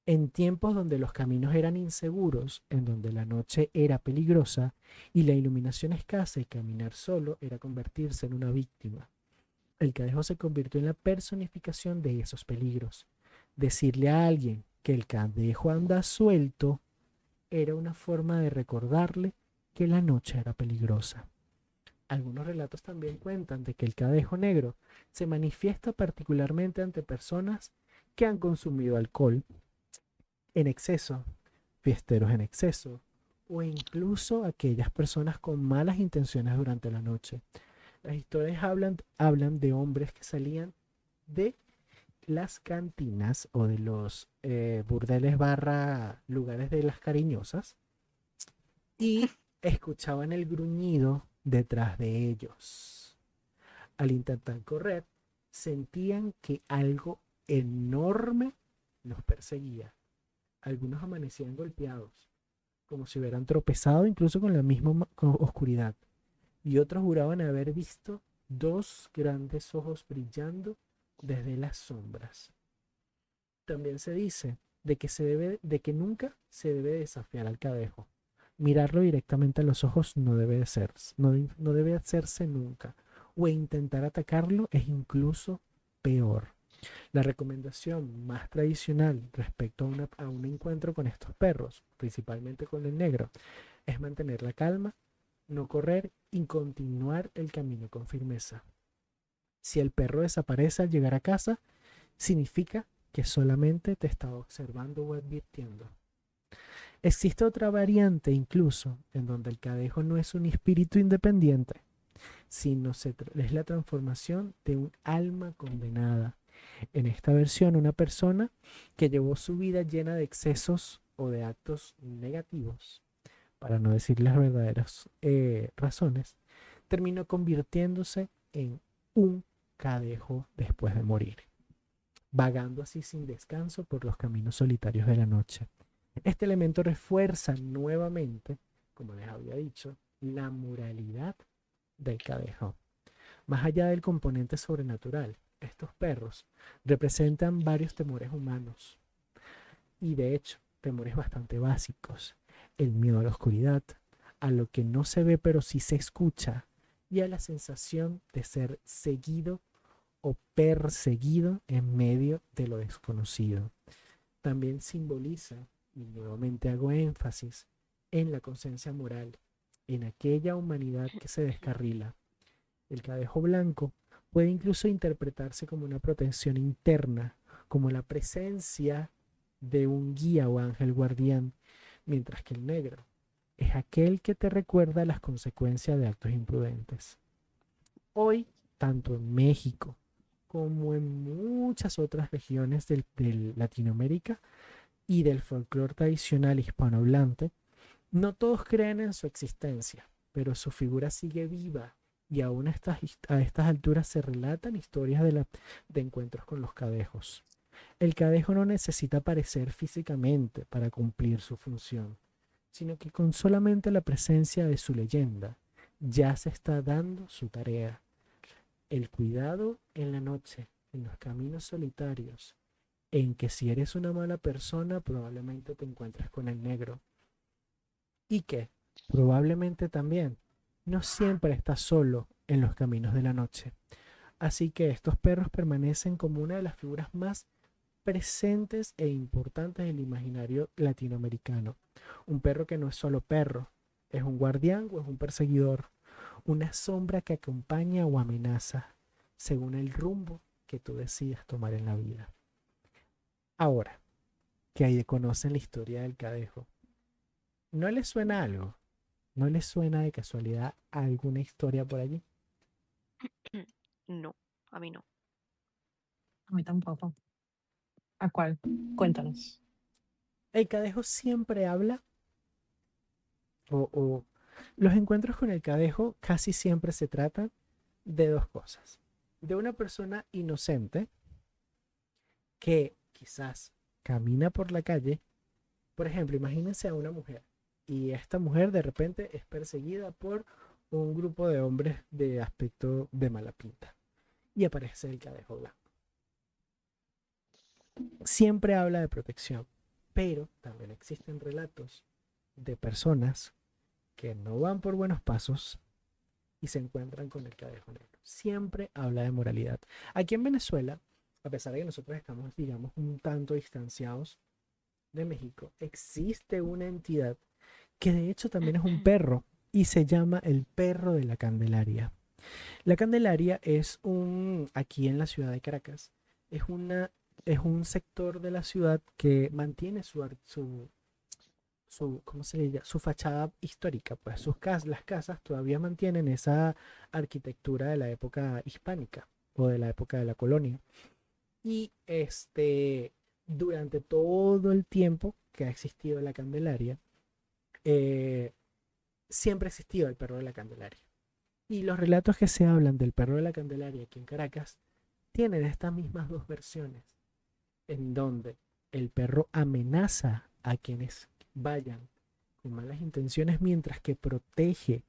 En tiempos donde los caminos eran inseguros, en donde la noche era peligrosa y la iluminación escasa y caminar solo era convertirse en una víctima, el cadejo se convirtió en la personificación de esos peligros. Decirle a alguien que el cadejo anda suelto era una forma de recordarle que la noche era peligrosa. Algunos relatos también cuentan de que el cadejo negro se manifiesta particularmente ante personas que han consumido alcohol en exceso, fiesteros en exceso, o incluso aquellas personas con malas intenciones durante la noche. Las historias hablan de hombres que salían de las cantinas o de los burdeles barra lugares de las cariñosas y escuchaban el gruñido detrás de ellos. Al intentar correr, sentían que algo enorme los perseguía. Algunos amanecían golpeados, como si hubieran tropezado incluso con la misma oscuridad. Y otros juraban haber visto dos grandes ojos brillando desde las sombras. También se dice de que nunca se debe desafiar al cadejo. Mirarlo directamente a los ojos no debe hacerse nunca. O intentar atacarlo es incluso peor. La recomendación más tradicional respecto a un encuentro con estos perros, principalmente con el negro, es mantener la calma, no correr y continuar el camino con firmeza. Si el perro desaparece al llegar a casa, significa que solamente te estaba observando o advirtiendo. Existe otra variante incluso en donde el cadejo no es un espíritu independiente, sino es la transformación de un alma condenada. En esta versión, una persona que llevó su vida llena de excesos o de actos negativos, para no decir las verdaderas razones, terminó convirtiéndose en un cadejo después de morir, vagando así sin descanso por los caminos solitarios de la noche. Este elemento refuerza nuevamente, como les había dicho, la moralidad del cadejo. Más allá del componente sobrenatural, estos perros representan varios temores humanos. Y de hecho, temores bastante básicos. El miedo a la oscuridad, a lo que no se ve pero sí se escucha, y a la sensación de ser seguido o perseguido en medio de lo desconocido. También simboliza, y nuevamente hago énfasis, en la conciencia moral, en aquella humanidad que se descarrila. El cadejo blanco puede incluso interpretarse como una protección interna, como la presencia de un guía o ángel guardián, mientras que el negro es aquel que te recuerda las consecuencias de actos imprudentes. Hoy, tanto en México como en muchas otras regiones de Latinoamérica y del folclore tradicional hispanohablante, no todos creen en su existencia, pero su figura sigue viva y aún a estas alturas se relatan historias de encuentros con los cadejos. El cadejo no necesita aparecer físicamente para cumplir su función, sino que con solamente la presencia de su leyenda ya se está dando su tarea. El cuidado en la noche, en los caminos solitarios, en que si eres una mala persona probablemente te encuentres con el negro. Y que probablemente también no siempre estás solo en los caminos de la noche. Así que estos perros permanecen como una de las figuras más presentes e importantes del imaginario latinoamericano. Un perro que no es solo perro, es un guardián o es un perseguidor, una sombra que acompaña o amenaza, según el rumbo que tú decidas tomar en la vida. Ahora, que ahí conocen la historia del cadejo, ¿no les suena algo? ¿No les suena de casualidad alguna historia por allí? No, a mí no. A mí tampoco. ¿A cuál? Cuéntanos. El cadejo siempre habla, o los encuentros con el cadejo casi siempre se tratan de dos cosas. De una persona inocente que quizás camina por la calle. Por ejemplo, imagínense a una mujer y esta mujer de repente es perseguida por un grupo de hombres de aspecto de mala pinta y aparece el cadejo blanco. Siempre habla de protección, pero también existen relatos de personas que no van por buenos pasos y se encuentran con el cadejo negro. Siempre habla de moralidad. Aquí en Venezuela, a pesar de que nosotros estamos, digamos, un tanto distanciados de México, existe una entidad que de hecho también es un perro y se llama el perro de la Candelaria. La Candelaria es aquí en la ciudad de Caracas, es un sector de la ciudad que mantiene ¿cómo se le llama? Su fachada histórica, pues las casas todavía mantienen esa arquitectura de la época hispánica o de la época de la colonia. Y durante todo el tiempo que ha existido la Candelaria, siempre ha existido el perro de la Candelaria. Y los relatos que se hablan del perro de la Candelaria aquí en Caracas tienen estas mismas dos versiones, en donde el perro amenaza a quienes vayan con malas intenciones, mientras que protege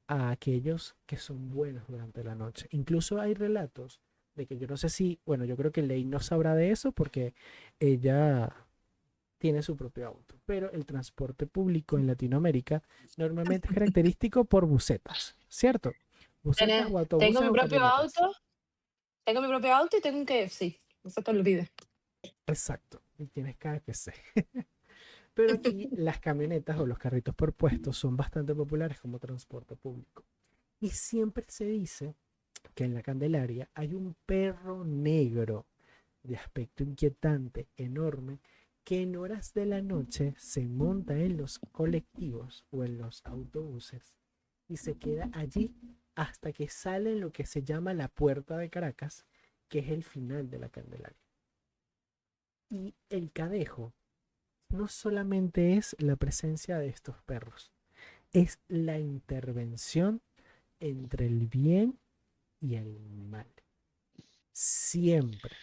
a aquellos que son buenos durante la noche. Incluso hay relatos de que yo no sé si, bueno, yo creo que Ley no sabrá de eso porque ella tiene su propio auto, pero el transporte público en Latinoamérica normalmente es característico por busetas, ¿cierto? Busetas o Tengo autobuses mi o propio camionetas. auto, tengo mi propio auto y tengo un KFC. No se te olvide. Exacto, y tienes KFC. Pero aquí las camionetas o los carritos por puestos son bastante populares como transporte público. Y siempre se dice que en la Candelaria hay un perro negro de aspecto inquietante, enorme, que en horas de la noche se monta en los colectivos o en los autobuses y se queda allí hasta que sale en lo que se llama la Puerta de Caracas, que es el final de la Candelaria. Y el cadejo no solamente es la presencia de estos perros, es la intervención entre el bien y el mal. Siempre.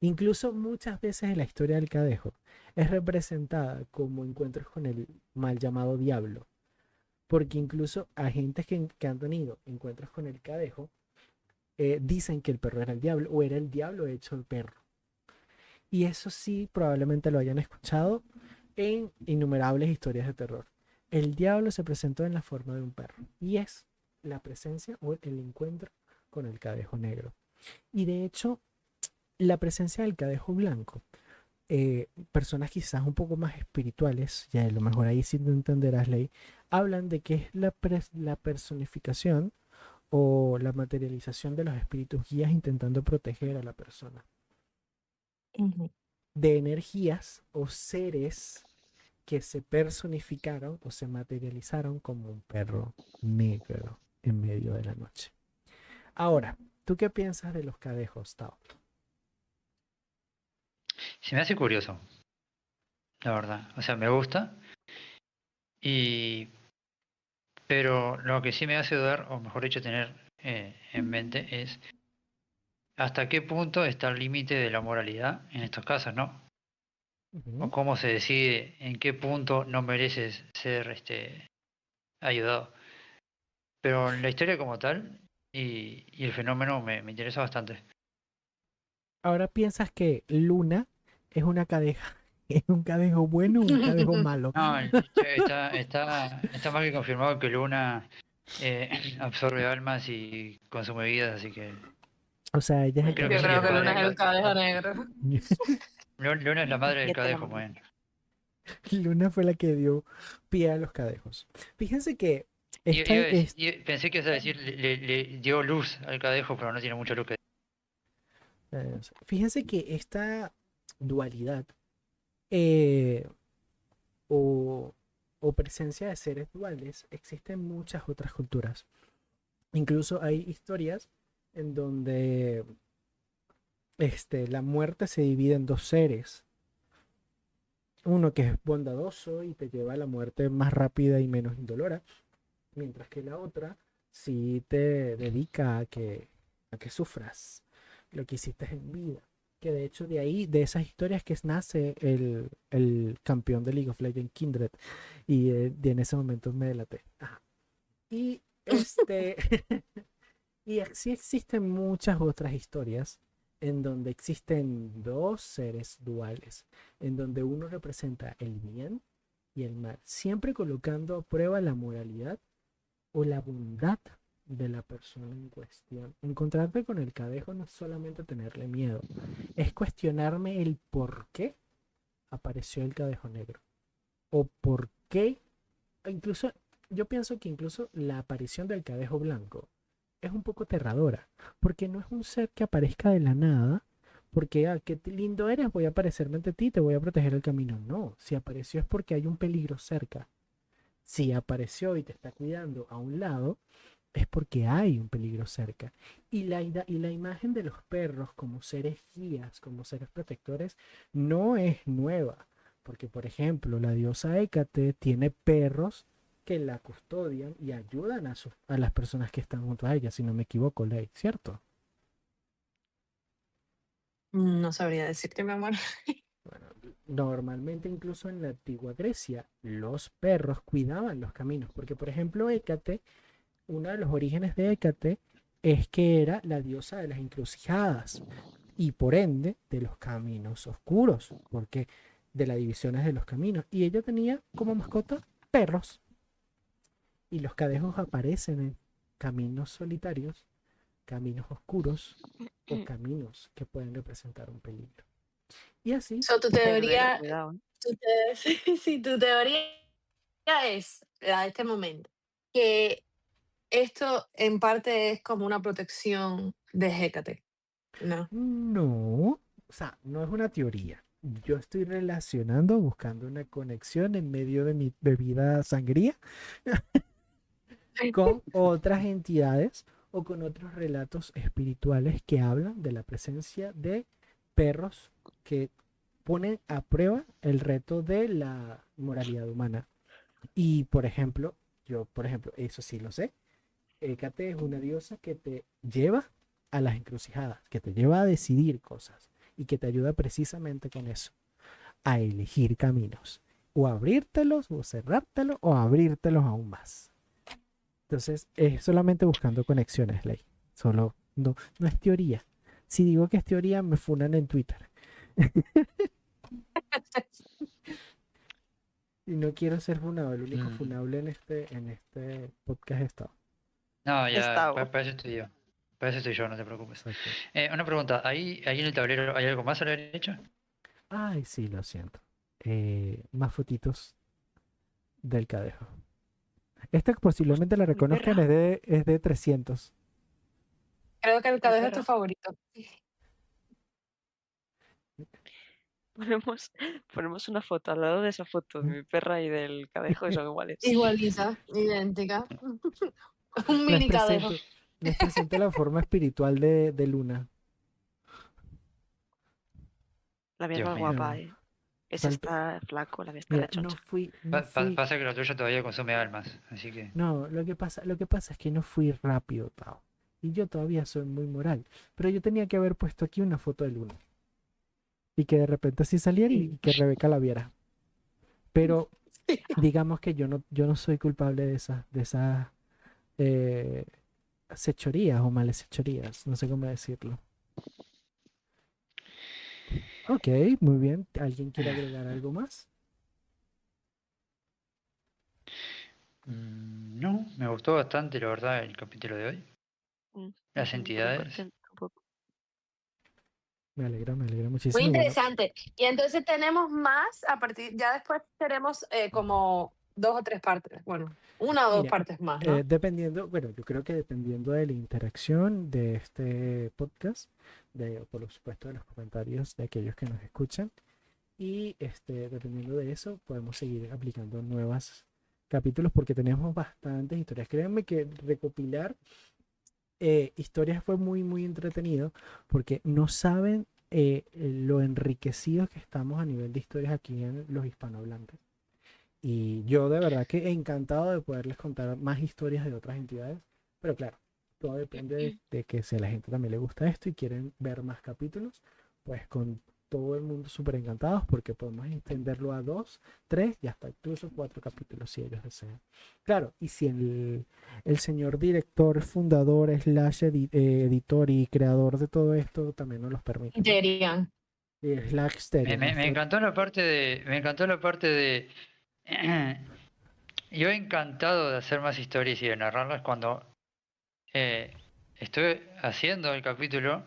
Incluso muchas veces en la historia del cadejo es representada como encuentros con el mal llamado diablo. Porque incluso agentes que han tenido encuentros con el cadejo dicen que el perro era el diablo o era el diablo hecho el perro. Y eso sí, probablemente lo hayan escuchado en innumerables historias de terror. El diablo se presentó en la forma de un perro y es la presencia o el encuentro con el cadejo negro. Y de hecho, la presencia del cadejo blanco, personas quizás un poco más espirituales, ya a lo mejor ahí sí te entenderás, Ley, hablan de que es la personificación o la materialización de los espíritus guías intentando proteger a la persona Ujú. de energías o seres que se personificaron o se materializaron como un perro negro en medio de la noche. Ahora, ¿tú qué piensas de los cadejos, Tao? Se me hace curioso, la verdad. O sea, me gusta. Y pero lo que sí me hace dudar, o mejor dicho, tener en mente es hasta qué punto está el límite de la moralidad en estos casos, ¿no? O Ujú. cómo se decide en qué punto no mereces ser ayudado. Pero la historia como tal y el fenómeno me interesa bastante. Ahora piensas que Luna es una cadeja, es un cadejo bueno o un cadejo malo. No, está más que confirmado que Luna absorbe almas y consume vidas, así que O sea, ella es el creo que Yo sí que cadejo creo es que Luna bueno. es el padre. cadejo negro. Luna es la madre del Ya te la cadejo, mando. bueno. Luna fue la que dio pie a los cadejos. Fíjense que esta es, Pensé que ibas a decir le dio luz al cadejo, pero no tiene mucha luz que. fíjense que esta dualidad eh, o, o presencia de seres duales existe en muchas otras culturas. Incluso hay historias en donde la muerte se divide en dos seres. Uno que es bondadoso y te lleva a la muerte más rápida y menos indolora, mientras que la otra sí te dedica a que sufras lo que hiciste en vida. Que de hecho de ahí, de esas historias que nace el campeón de League of Legends, Kindred, y en ese momento me delaté. Ajá. Y y así existen muchas otras historias en donde existen dos seres duales, en donde uno representa el bien y el mal, siempre colocando a prueba la moralidad o la bondad de la persona en cuestión. Encontrarte con el cadejo no es solamente tenerle miedo, es cuestionarme el por qué apareció el cadejo negro o por qué, incluso yo pienso que incluso la aparición del cadejo blanco es un poco aterradora, porque no es un ser que aparezca de la nada, porque qué lindo eres, voy a aparecerme ante ti, te voy a proteger el camino. No, si apareció es porque hay un peligro cerca. Si apareció y te está cuidando a un lado, es porque hay un peligro cerca. Y la imagen de los perros como seres guías, como seres protectores, no es nueva. Porque, por ejemplo, la diosa Hécate tiene perros que la custodian y ayudan a las personas que están junto a ella, si no me equivoco, Ley, ¿cierto? No sabría decirte, mi amor. Bueno, normalmente incluso en la antigua Grecia, los perros cuidaban los caminos, porque por ejemplo Hécate, uno de los orígenes de Hécate es que era la diosa de las encrucijadas y por ende de los caminos oscuros, porque de las divisiones de los caminos. Y ella tenía como mascota perros. Y los cadejos aparecen en caminos solitarios, caminos oscuros o caminos que pueden representar un peligro. Y así, So, tu Pero teoría, cuidado, ¿eh? sí, tu teoría es, a este momento, que esto en parte es como una protección de Hécate, ¿no? no, o sea, no es una teoría. Yo estoy relacionando, buscando una conexión en medio de mi bebida sangría con otras entidades o con otros relatos espirituales que hablan de la presencia de perros que ponen a prueba el reto de la moralidad humana. Y por ejemplo, eso sí lo sé, Hécate es una diosa que te lleva a las encrucijadas, que te lleva a decidir cosas y que te ayuda precisamente con eso, a elegir caminos, o abrírtelos, o cerrártelos, o abrírtelos aún más. Entonces, es solamente buscando conexiones, Ley. Solo, no es teoría. Si digo que es teoría, me funan en Twitter. Y no quiero ser funado, el único Mm, funable en este podcast he estado. No, ya, Estado. para eso estoy yo. Para eso estoy yo, no te preocupes. Exacto. Una pregunta, ¿ahí en el tablero hay algo más a la derecha? Ay, sí, lo siento. Más fotitos del cadejo. Esta posiblemente la Mi reconozcan, perra, es de 300. Creo que el mi cadejo es tu perra. favorito. Ponemos una foto al lado de esa foto de mi perra y del cadejo y son iguales. Igualita, idéntica. Un Les mini cadejo. presento, les presento la forma espiritual de Luna. La mía es Dios más mío. guapa, No, Ese falta- está flaco, la mía está mira, no rechoncha. fui, no fui. Pasa que lo tuyo todavía consume almas, así que... No, lo que pasa es que no fui rápido, Tao. Y yo todavía soy muy moral. Pero yo tenía que haber puesto aquí una foto de Luna. Y que de repente así saliera y que Rebeca la viera. Pero digamos que yo no soy culpable de esas eh, sechorías o males sechorías. No sé cómo decirlo. Ok, muy bien. ¿Alguien quiere agregar algo más? No, me gustó bastante, la verdad, el capítulo de hoy. Las También entidades. contento un poco. Me alegra Muy muchísimo. Y bueno, interesante. Y entonces tenemos más, ya después tenemos como 2 o 3 partes. Bueno, 1 o 2 mira, partes más, ¿no? dependiendo, bueno, yo creo que dependiendo de la interacción de este podcast, por supuesto de los comentarios de aquellos que nos escuchan, y dependiendo de eso, podemos seguir aplicando nuevos capítulos porque tenemos bastantes historias. Créanme que recopilar historias fue muy entretenido porque no saben lo enriquecidos que estamos a nivel de historias aquí en los hispanohablantes. Y yo de verdad que encantado de poderles contar más historias de otras entidades, pero claro, todo depende de que si a la gente también le gusta esto y quieren ver más capítulos, pues con todo el mundo súper encantados porque podemos extenderlo a 2, 3 y hasta incluso 4 capítulos si ellos desean. Claro, y si el señor director, fundador, editor y creador de todo esto también nos los permite, ¿no? Derian. Y Slack Stereo, Me nuestro... encantó la parte de... Me encantó la parte de... Yo encantado de hacer más historias y de narrarlas cuando estuve haciendo el capítulo.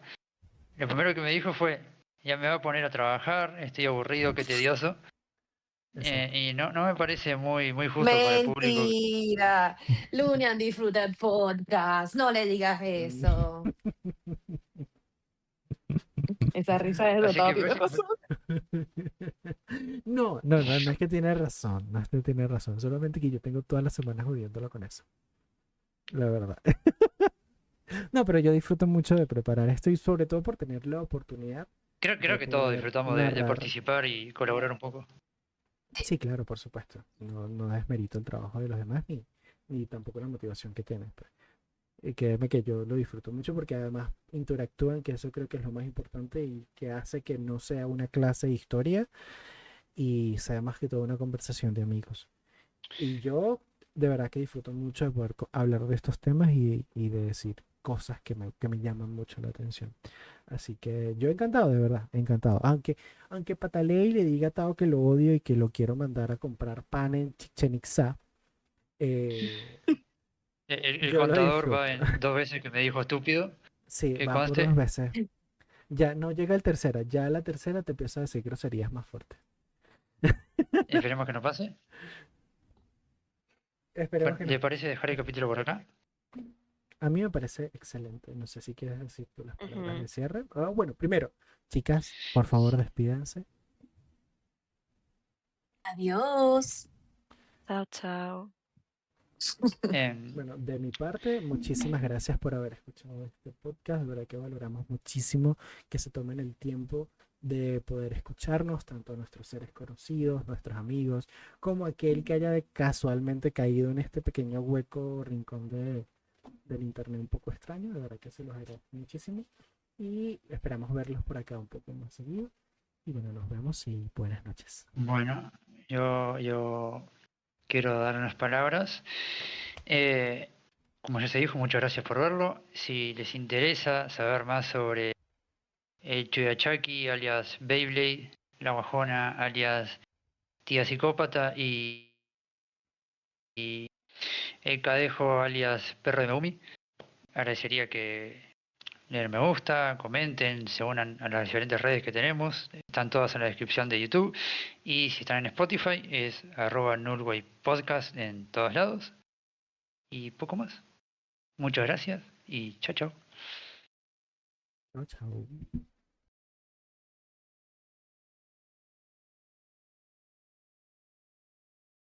Lo primero que me dijo fue, ya me va a poner a trabajar, estoy aburrido, qué tedioso. Exacto. Y no me parece muy justo con el público. Mentira. Lunian disfruta el podcast. No le digas eso. Esa risa es de Así todo que tiene razón. No es que tiene razón, no es que tiene razón, solamente que yo tengo todas las semanas jodiéndolo con eso, la verdad. No, pero yo disfruto mucho de preparar esto y sobre todo por tener la oportunidad creo de que todos poder disfrutamos de narrar. participar y colaborar un poco. Sí, claro, por supuesto. No, no desmerito el trabajo de los demás ni tampoco la motivación que tienen, pues. Y créeme que yo lo disfruto mucho porque además interactúan, que eso creo que es lo más importante y que hace que no sea una clase de historia y sea más que todo una conversación de amigos. Y yo de verdad que disfruto mucho de poder hablar de estos temas y de decir cosas que me llaman mucho la atención. Así que yo encantado, de verdad, encantado. Aunque patalee y le diga a Tao que lo odio y que lo quiero mandar a comprar pan en Chichen Itzá, eh, El yo lo contador va disfruto. en 2 veces que me dijo estúpido, Sí, que va por 2 veces. conste. Ya no llega el tercera, ya la tercera te empieza a decir groserías más fuertes. Esperemos que no pase. Esperemos Bueno, que no ¿le pase. parece dejar el capítulo por acá? A mí me parece excelente. No sé si quieres decir tú las palabras Ujú. de cierre. Bueno, primero, chicas, por favor, despídanse. Adiós. Chao, chao. Em, Bueno, de mi parte, muchísimas gracias por haber escuchado este podcast. De verdad que valoramos muchísimo que se tomen el tiempo de poder escucharnos, tanto a nuestros seres conocidos, nuestros amigos, como aquel que haya casualmente caído en este pequeño hueco rincón del internet un poco extraño. De verdad que se los agradezco muchísimo. Y esperamos verlos por acá un poco más seguido. Y bueno, nos vemos y buenas noches. bueno, yo quiero dar unas palabras. Eh, Como ya se dijo, muchas gracias por verlo. Si les interesa saber más sobre el Chuyachaki alias Beyblade, la Guajona alias Tía Psicópata y el Cadejo alias Perro de Megumi. Agradecería que le den me gusta, comenten, se unan a las diferentes redes que tenemos. Están todas en la descripción de YouTube. Y si están en Spotify es @nullwaypodcast en todos lados. Y poco más. Muchas gracias y chao chao. Chao, chao.